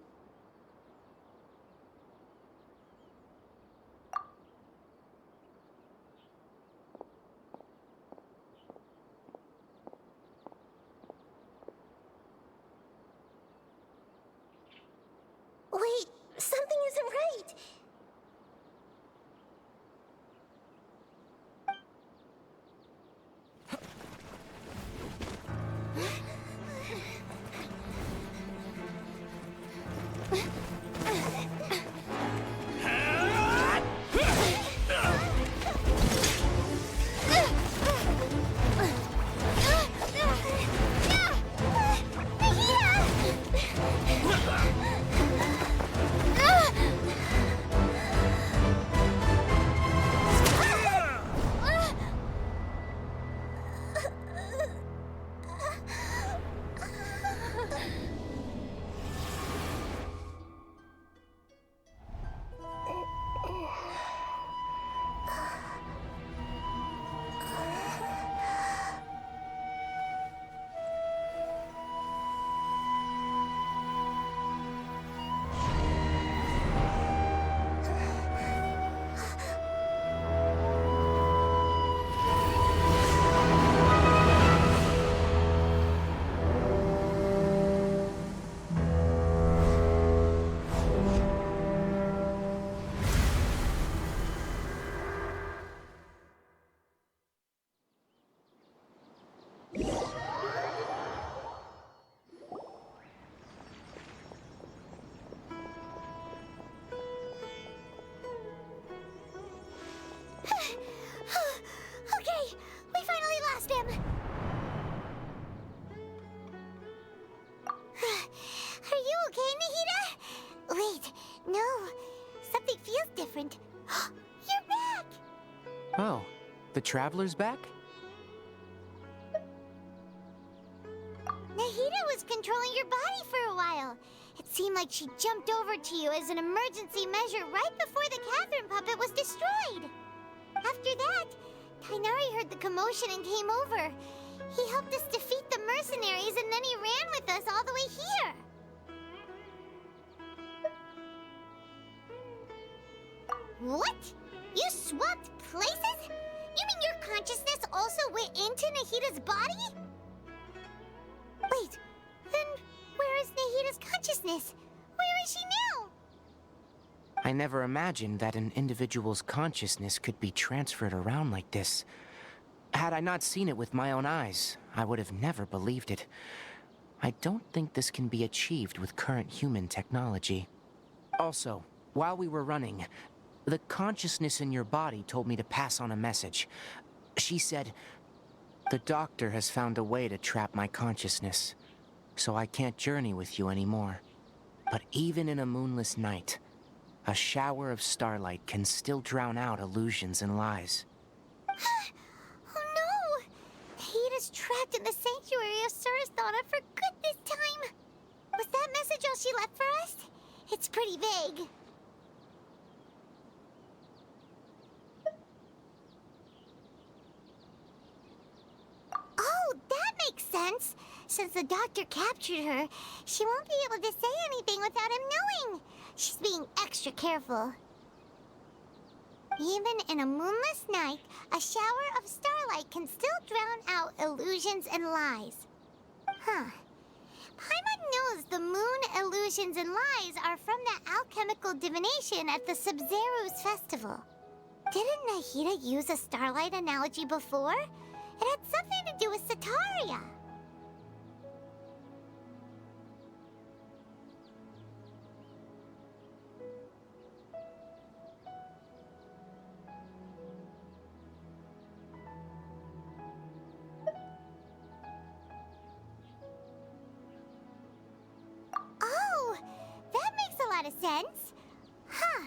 Wait, something isn't right. You're back! Oh, the Traveler's back? Nahida was controlling your body for a while. It seemed like she jumped over to you as an emergency measure right before the Catherine puppet was destroyed. After that, Tainari heard the commotion and came over. He helped us defeat the mercenaries and then he ran with us all the way here. What? You swapped places? You mean your consciousness also went into Nahida's body? Wait, then where is Nahida's consciousness? Where is she now? I never imagined that an individual's consciousness could be transferred around like this. Had I not seen it with my own eyes, I would have never believed it. I don't think this can be achieved with current human technology. Also, while we were running, the consciousness in your body told me to pass on a message. She said, "The doctor has found a way to trap my consciousness, so I can't journey with you anymore. But even in a moonless night, a shower of starlight can still drown out illusions and lies." Oh no! Nahida's trapped in the sanctuary of Suristhana for good this time. Was that message all she left for us? It's pretty vague. Oh, that makes sense. Since the doctor captured her, she won't be able to say anything without him knowing. She's being extra careful. Even in a moonless night, a shower of starlight can still drown out illusions and lies. Huh. Paimon knows the moon illusions and lies are from the alchemical divination at the Sub-Zeru's festival. Didn't Nahida use a starlight analogy before? It had something to do with Sataria. Oh, that makes a lot of sense. Huh.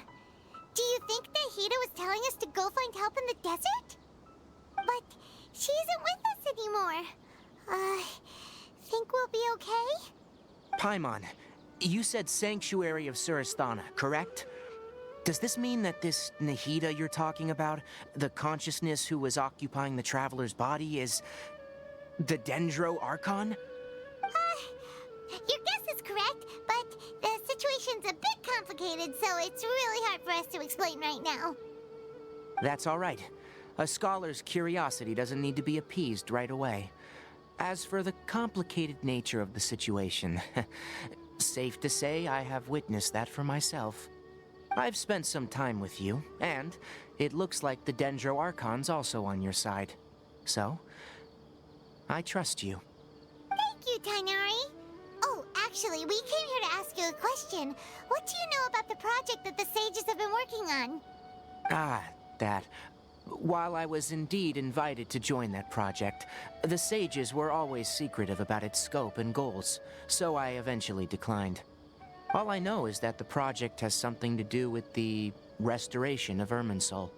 Do you think Nahida was telling us to go find help in the desert? But she isn't with us anymore. Think we'll be okay? Paimon, you said Sanctuary of Suristhana, correct? Does this mean that this Nahida you're talking about, the consciousness who was occupying the Traveler's body, is the Dendro Archon? Your guess is correct, but the situation's a bit complicated, so it's really hard for us to explain right now. That's all right. A scholar's curiosity doesn't need to be appeased right away. As for the complicated nature of the situation, safe to say I have witnessed that for myself. I've spent some time with you, and it looks like the Dendro Archon's also on your side. So, I trust you. Thank you, Tainari. Oh, actually, we came here to ask you a question. What do you know about the project that the sages have been working on? Ah, that. While I was indeed invited to join that project, the sages were always secretive about its scope and goals, so I eventually declined. All I know is that the project has something to do with the restoration of Irminsul.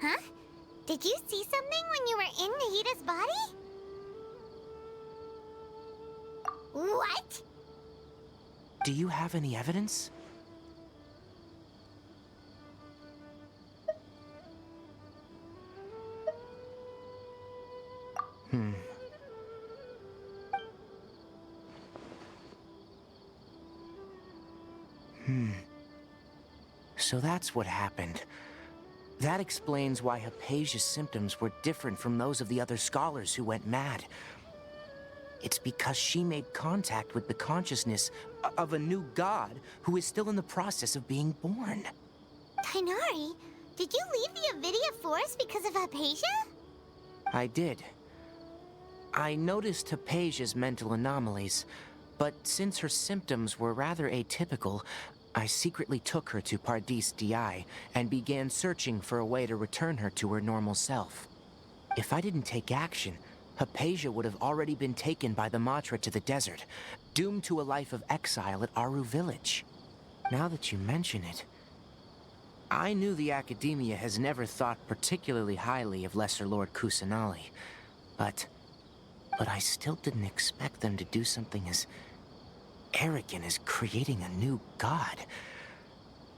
Huh? Did you see something when you were in Nahida's body? What? Do you have any evidence? So that's what happened. That explains why Hypatia's symptoms were different from those of the other scholars who went mad. It's because she made contact with the consciousness of a new god who is still in the process of being born. Tainari, did you leave the Avidia Forest because of Hypatia? I did. I noticed Hypatia's mental anomalies, but since her symptoms were rather atypical, I secretly took her to Pardis Di and began searching for a way to return her to her normal self. If I didn't take action, Hypatia would have already been taken by the Matra to the desert, doomed to a life of exile at Aru village. Now that you mention it, I knew the Academia has never thought particularly highly of Lesser Lord Kusanali, but I still didn't expect them to do something as arrogant as creating a new god.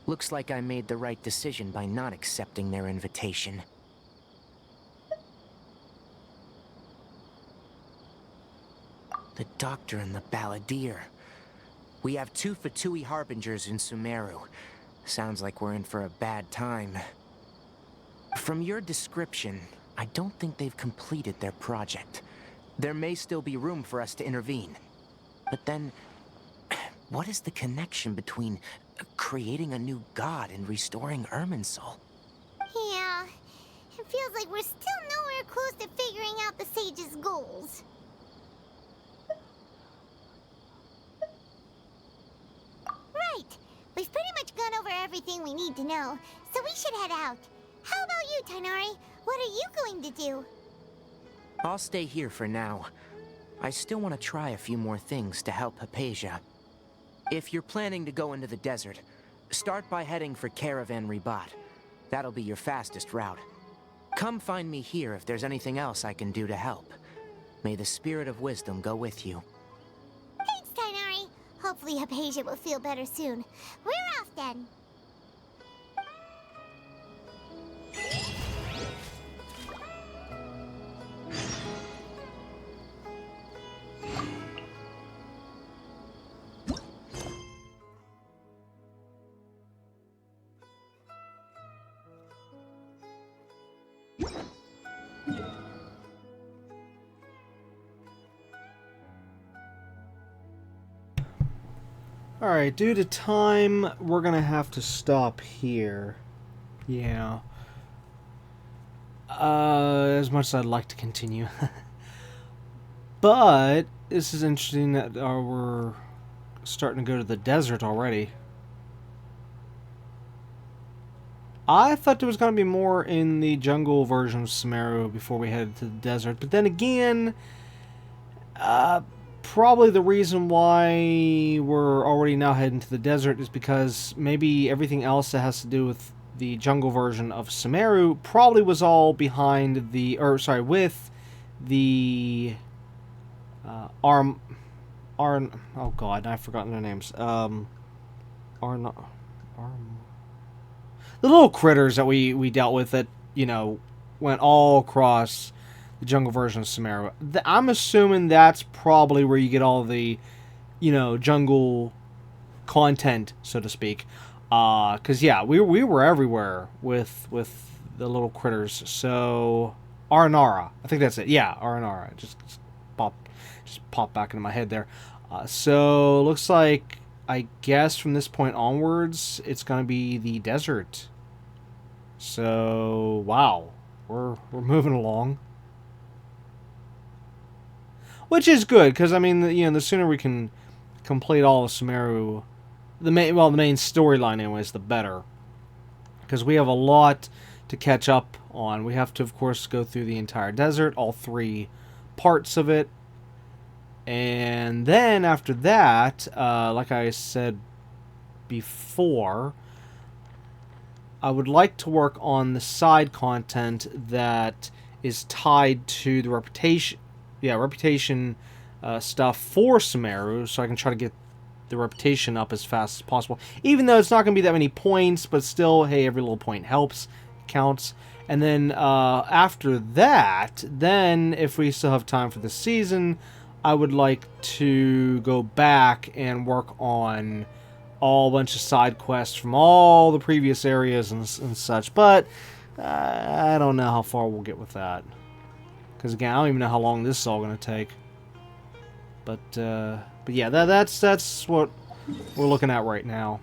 Looks like I made the right decision by not accepting their invitation. The Doctor and the Balladeer. We have 2 Fatui Harbingers in Sumeru. Sounds like we're in for a bad time. From your description, I don't think they've completed their project. There may still be room for us to intervene. But then, what is the connection between creating a new god and restoring Irminsul? Yeah, it feels like we're still nowhere close to figuring out the sage's goals. Right, we've pretty much gone over everything we need to know, so we should head out. How about you, Tighnari? What are you going to do? I'll stay here for now. I still want to try a few more things to help Hypatia. If you're planning to go into the desert, start by heading for Caravan Ribat. That'll be your fastest route. Come find me here if there's anything else I can do to help. May the spirit of wisdom go with you. Thanks, Tighnari. Hopefully Hypatia will feel better soon. We're off then. Alright, due to time, we're gonna have to stop here. Yeah. As much as I'd like to continue. But, this is interesting that we're starting to go to the desert already. I thought there was going to be more in the jungle version of Sumeru before we headed to the desert. But then again, probably the reason why we're already now heading to the desert is because maybe everything else that has to do with the jungle version of Sumeru probably was all behind the, with the oh god, I've forgotten their names. The little critters that we dealt with that, you know, went all across the jungle version of Sumeru. I'm assuming that's probably where you get all the, you know, jungle content, so to speak. Because, yeah, we were everywhere with the little critters. So, Aranara. I think that's it. Yeah, Aranara. Just popped back into my head there. So, looks like, I guess from this point onwards, it's going to be the desert. So, wow. We're moving along. Which is good, because, I mean, you know, the sooner we can complete all of Sumeru, the main storyline anyways, the better. Because we have a lot to catch up on. We have to, of course, go through the entire desert, all 3 parts of it. And then, after that, like I said before, I would like to work on the side content that is tied to the reputation stuff for Sumeru, so I can try to get the reputation up as fast as possible. Even though it's not going to be that many points, but still, hey, every little point helps, counts. And then after that, then if we still have time for the season, I would like to go back and work on a bunch of side quests from all the previous areas and such. But I don't know how far we'll get with that. Because again, I don't even know how long this is all going to take. But yeah, that's what we're looking at right now.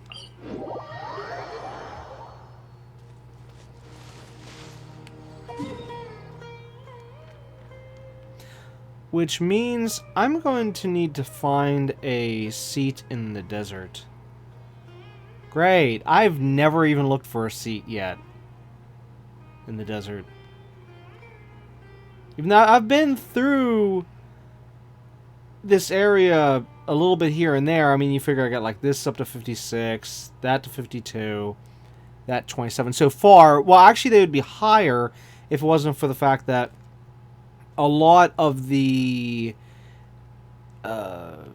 Which means I'm going to need to find a seat in the desert. Great. I've never even looked for a seat yet in the desert. Even though I've been through this area a little bit here and there. I mean, you figure I got like this up to 56, that to 52, that 27. So far, well, actually they would be higher if it wasn't for the fact that a lot of the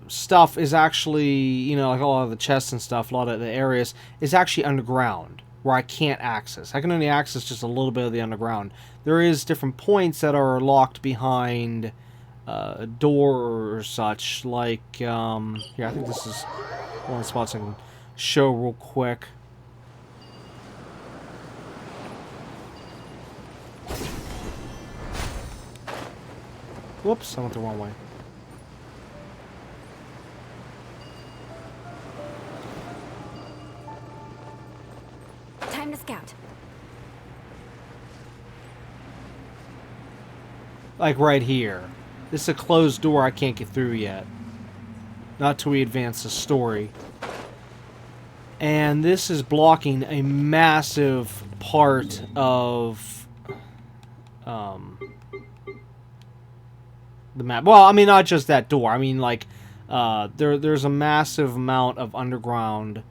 stuff is actually, you know, like a lot of the chests and stuff, a lot of the areas is actually underground where I can't access. I can only access just a little bit of the underground. There is different points that are locked behind a door or such, like, yeah, I think this is one of the spots I can show real quick. Whoops, I went the wrong way. Time to scout. Like right here. This is a closed door I can't get through yet. Not till we advance the story. And this is blocking a massive part of the map. Well, I mean, not just that door. I mean, like, there's a massive amount of underground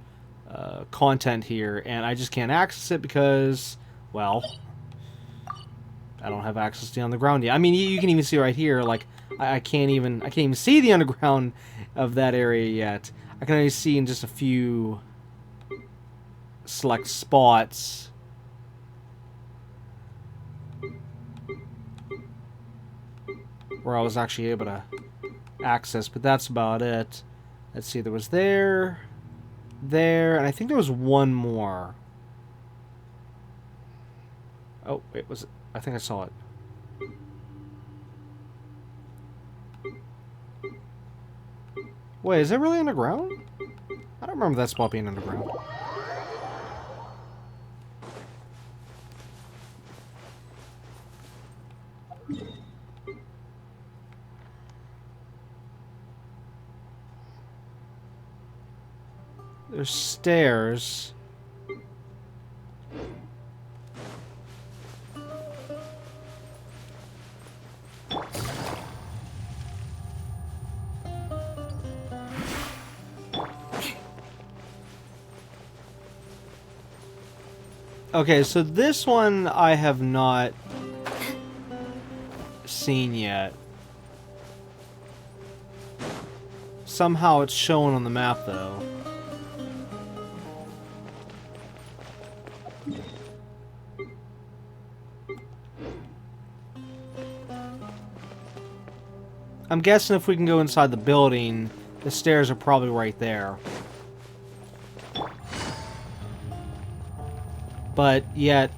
content here, and I just can't access it because, well, I don't have access to the underground yet. I mean, you can even see right here, like, I can't even see the underground of that area yet. I can only see in just a few select spots. Where I was actually able to access, but that's about it. Let's see, there was there, and I think there was one more. Oh, wait, was it? I think I saw it. Wait, is it really underground? I don't remember that spot being underground. There's stairs. Okay, so this one I have not seen yet. Somehow it's shown on the map, though. I'm guessing if we can go inside the building, the stairs are probably right there. But yet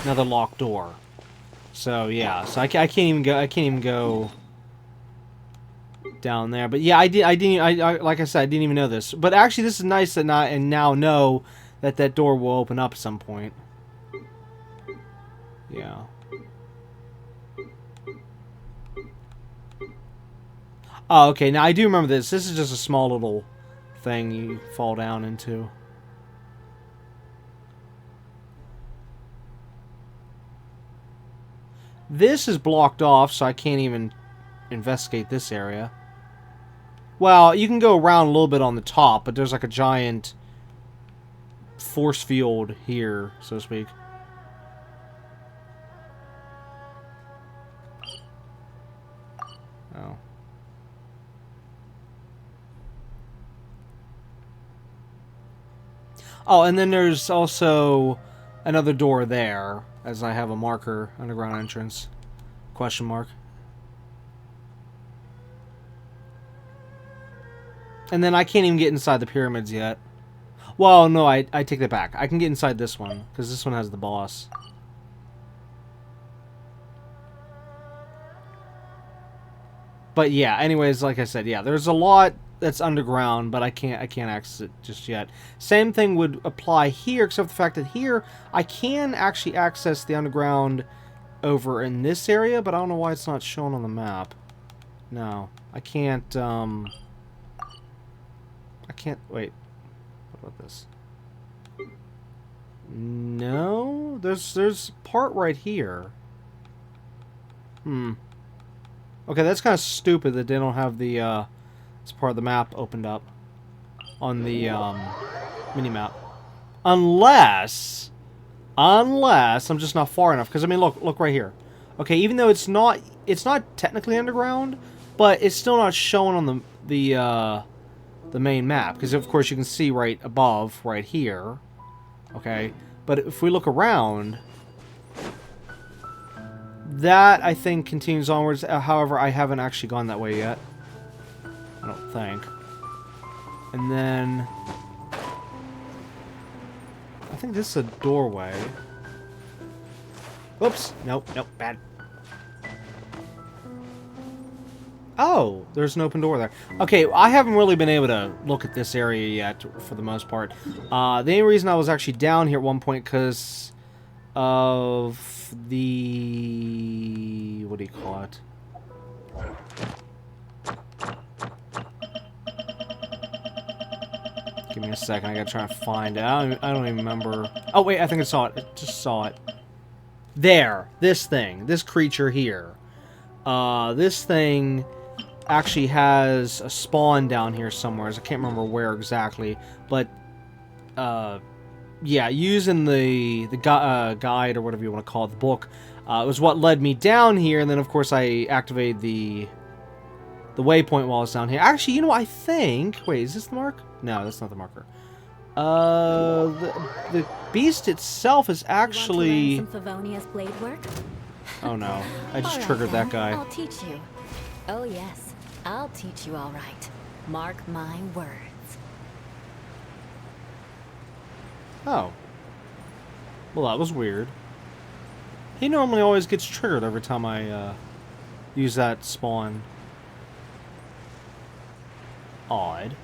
another locked door. So yeah, so I can't even go down there. But yeah, I like I said, I didn't even know this. But actually, this is nice that now know that that door will open up at some point. Yeah. Oh, okay. Now I do remember this. This is just a small little thing you fall down into. This is blocked off, so I can't even investigate this area. Well, you can go around a little bit on the top, but there's like a giant force field here, so to speak. Oh. Oh, and then there's also another door there, as I have a marker, underground entrance, question mark. And then I can't even get inside the pyramids yet. Well, no, I take that back. I can get inside this one, because this one has the boss. But yeah, anyways, like I said, yeah, there's a lot that's underground, but I can't access it just yet. Same thing would apply here, except for the fact that here I can actually access the underground over in this area, but I don't know why it's not shown on the map. No, I can't. I can't. Wait. What about this? No, there's part right here. Okay, that's kind of stupid that they don't have the, this part of the map opened up on the, mini-map. Unless I'm just not far enough. Because, I mean, look right here. Okay, even though it's not technically underground, but it's still not shown on the main map. Because, of course, you can see right above, right here. Okay, but if we look around... That, I think, continues onwards. However, I haven't actually gone that way yet. I don't think. And then... I think this is a doorway. Oops. Nope, bad. Oh, there's an open door there. Okay, I haven't really been able to look at this area yet, for the most part. The only reason I was actually down here at one point, because of the... what do you call it? Give me a second, I gotta try and find it. I don't even remember. Oh, wait, I think I saw it. I just saw it. There. This thing. This creature here. This thing actually has a spawn down here somewhere. I can't remember where exactly. But, yeah, using the guide, or whatever you want to call it, the book, was what led me down here. And then, of course, I activated the waypoint while I was down here. Actually, you know what, I think... Wait, is this the mark? No, that's not the marker. The beast itself is actually... You want to learn some Favonia's blade work? Oh no, I just triggered that guy. I'll teach you. Oh yes, I'll teach you all right. Mark my words. Oh. Well, that was weird. He normally always gets triggered every time I use that spawn. Odd.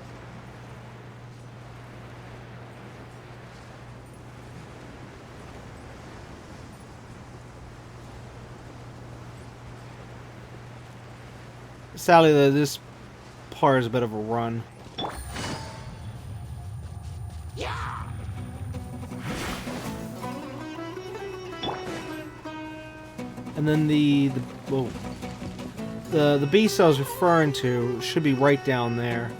Sadly, though, this part is a bit of a run. And then the beast I was referring to should be right down there.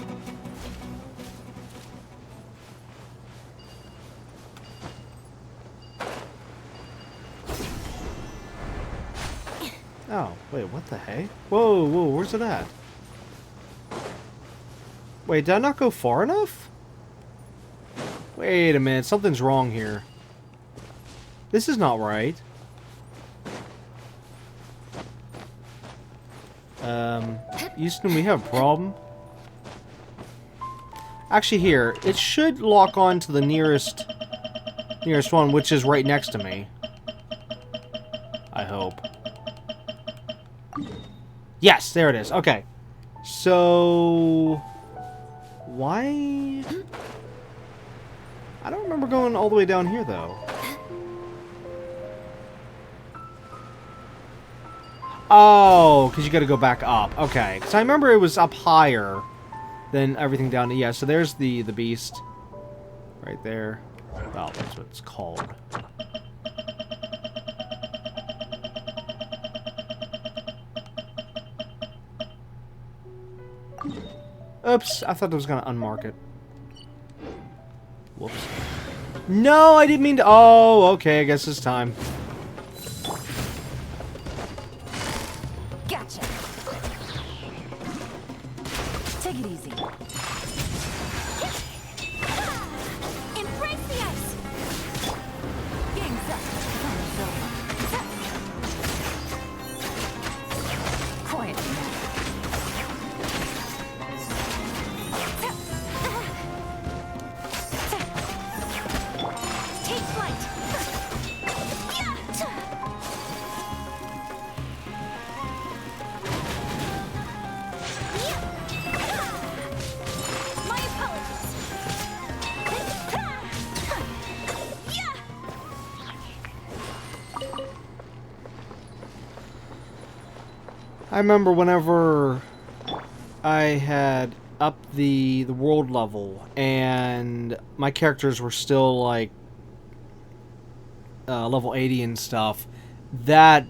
Oh, wait, what the heck? Whoa, where's it at? Wait, did I not go far enough? Wait a minute, something's wrong here. This is not right. Houston, we have a problem. Actually, here, it should lock on to the nearest one, which is right next to me. I hope. Yes, there it is. Okay. So... why... I don't remember going all the way down here, though. Oh, because you got to go back up. Okay. Because I remember it was up higher than everything down... Yeah, so there's the beast. Right there. Well, that's what it's called. Oops, I thought it was going to unmark it. Whoops. No, I didn't mean to... Oh, okay, I guess it's time. Gotcha. Take it easy. Embrace the ice! Game's up. Quiet now. Take flight! My apologies! I remember whenever I had upped the world level and my characters were still like level 80 and stuff, that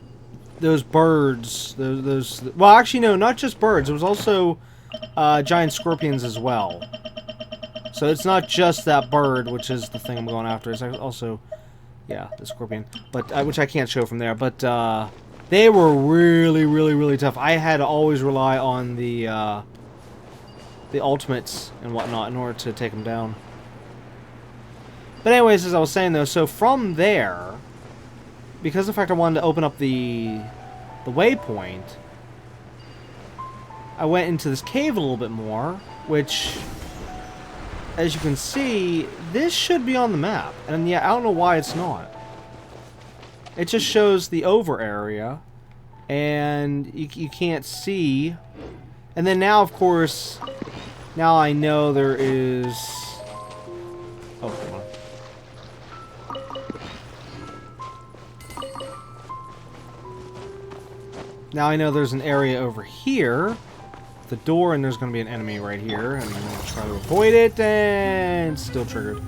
those birds. Those. Well, actually, no, not just birds. It was also giant scorpions as well. So it's not just that bird, which is the thing I'm going after. It's also, yeah, the scorpion, but which I can't show from there. But they were really, really, really tough. I had to always rely on the ultimates and whatnot in order to take them down. But anyways, as I was saying though, so from there, because of the fact I wanted to open up the waypoint, I went into this cave a little bit more, which, as you can see, this should be on the map. And yeah, I don't know why it's not. It just shows the over area, and you can't see. And then now, of course, now I know there is... Oh, come on. Now I know there's an area over here, the door, and there's going to be an enemy right here, and I'm going to try to avoid it, and still triggered.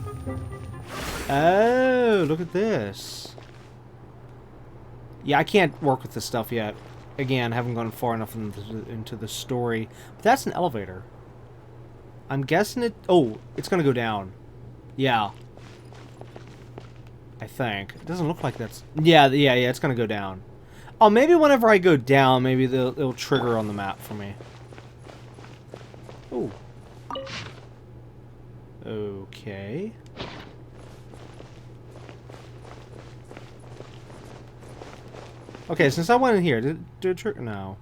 Oh, look at this. Yeah, I can't work with this stuff yet. Again, haven't gone far enough into the story. But that's an elevator. I'm guessing it... Oh, it's going to go down. Yeah. I think. It doesn't look like that's... Yeah, it's going to go down. Oh, maybe whenever I go down, maybe it'll trigger on the map for me. Ooh. Okay. Okay, since I went in here, did it trigger? No.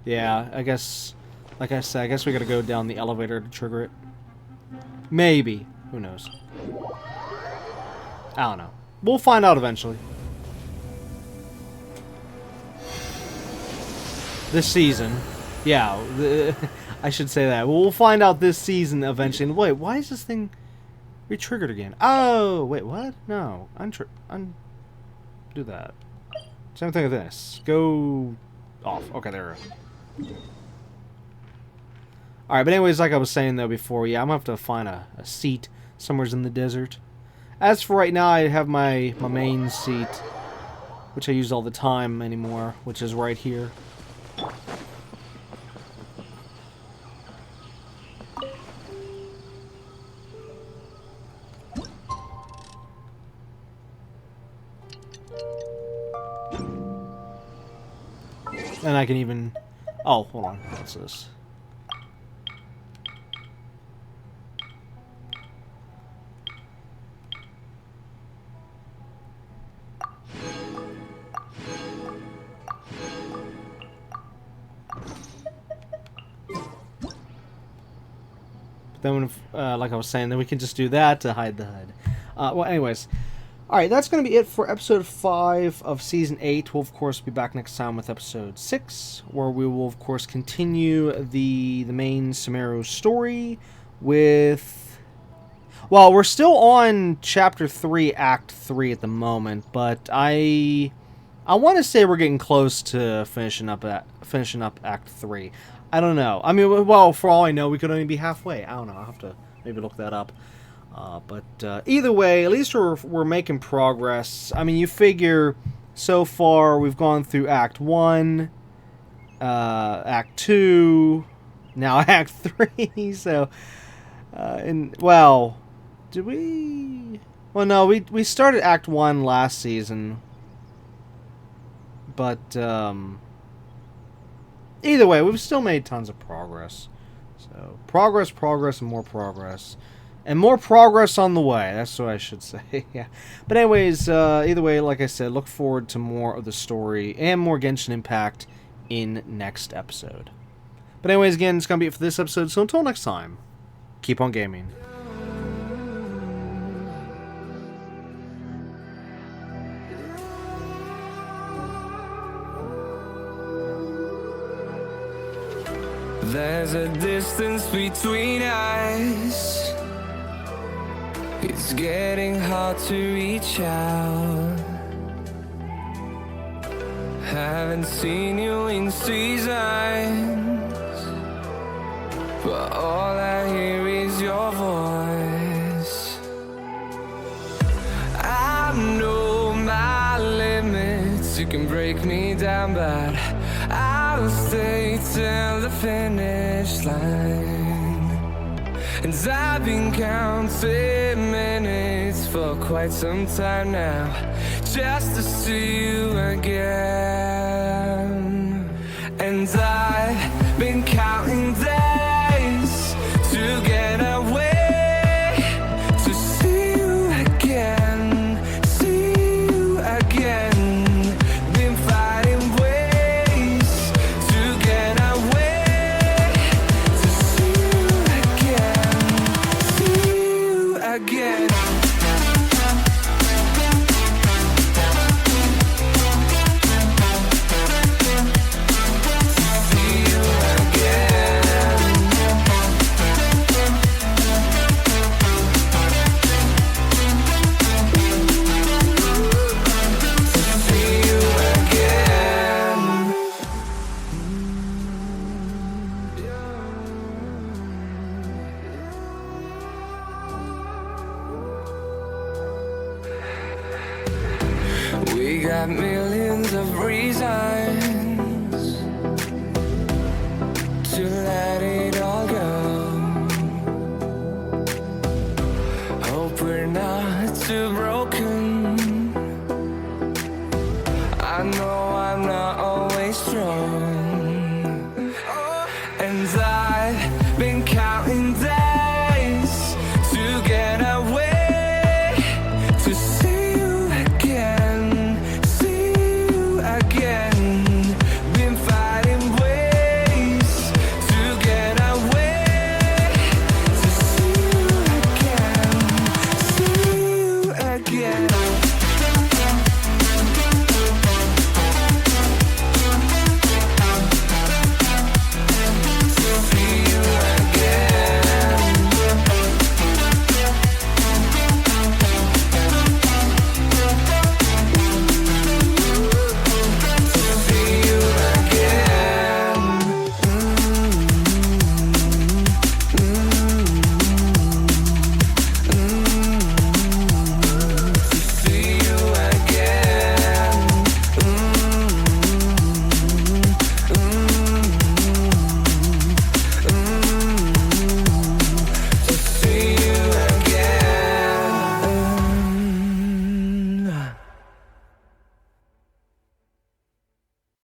Yeah, I guess, like I said, I guess we gotta go down the elevator to trigger it. Maybe. Who knows? I don't know. We'll find out eventually. This season. Yeah, I should say that. We'll find out this season eventually. And wait, why is this thing re-triggered again? Oh, wait, what? No. Do that. Same thing with this. Go off. Okay, there we go. Alright, but anyways, like I was saying though before, yeah, I'm gonna have to find a seat somewhere in the desert. As for right now, I have my main seat, which I use all the time anymore, which is right here. And I can even... Oh, hold on. What's this? But then, when, like I was saying, then we can just do that to hide the HUD. Well, anyways... Alright, that's going to be it for episode 5 of season 8. We'll, of course, be back next time with episode 6, where we will, of course, continue the main Sumeru story with... Well, we're still on Chapter 3, Act 3 at the moment, but I want to say we're getting close to finishing up Act 3. I don't know. I mean, well, for all I know, we could only be halfway. I don't know. I'll have to maybe look that up. But either way, at least we're making progress. I mean, you figure so far we've gone through Act 1, Act 2, now Act 3. So, and well, did we? Well, no, we started Act 1 last season, but either way, we've still made tons of progress. So progress, and more progress. And more progress on the way. That's what I should say. Yeah. But anyways, either way, like I said, look forward to more of the story and more Genshin Impact in next episode. But anyways, again, it's going to be it for this episode. So until next time, keep on gaming. There's a distance between us. It's getting hard to reach out. Haven't seen you in seasons, but all I hear is your voice. I know my limits. You can break me down. time, but I'll stay till the finish line. And I've been counting minutes for quite some time now, just to see you again. And I've been counting days to get away, to see you again, see you again. Been fighting ways to get away, to see you again, see you again. We got millions of reasons to let it all go. Hope we're not too broken.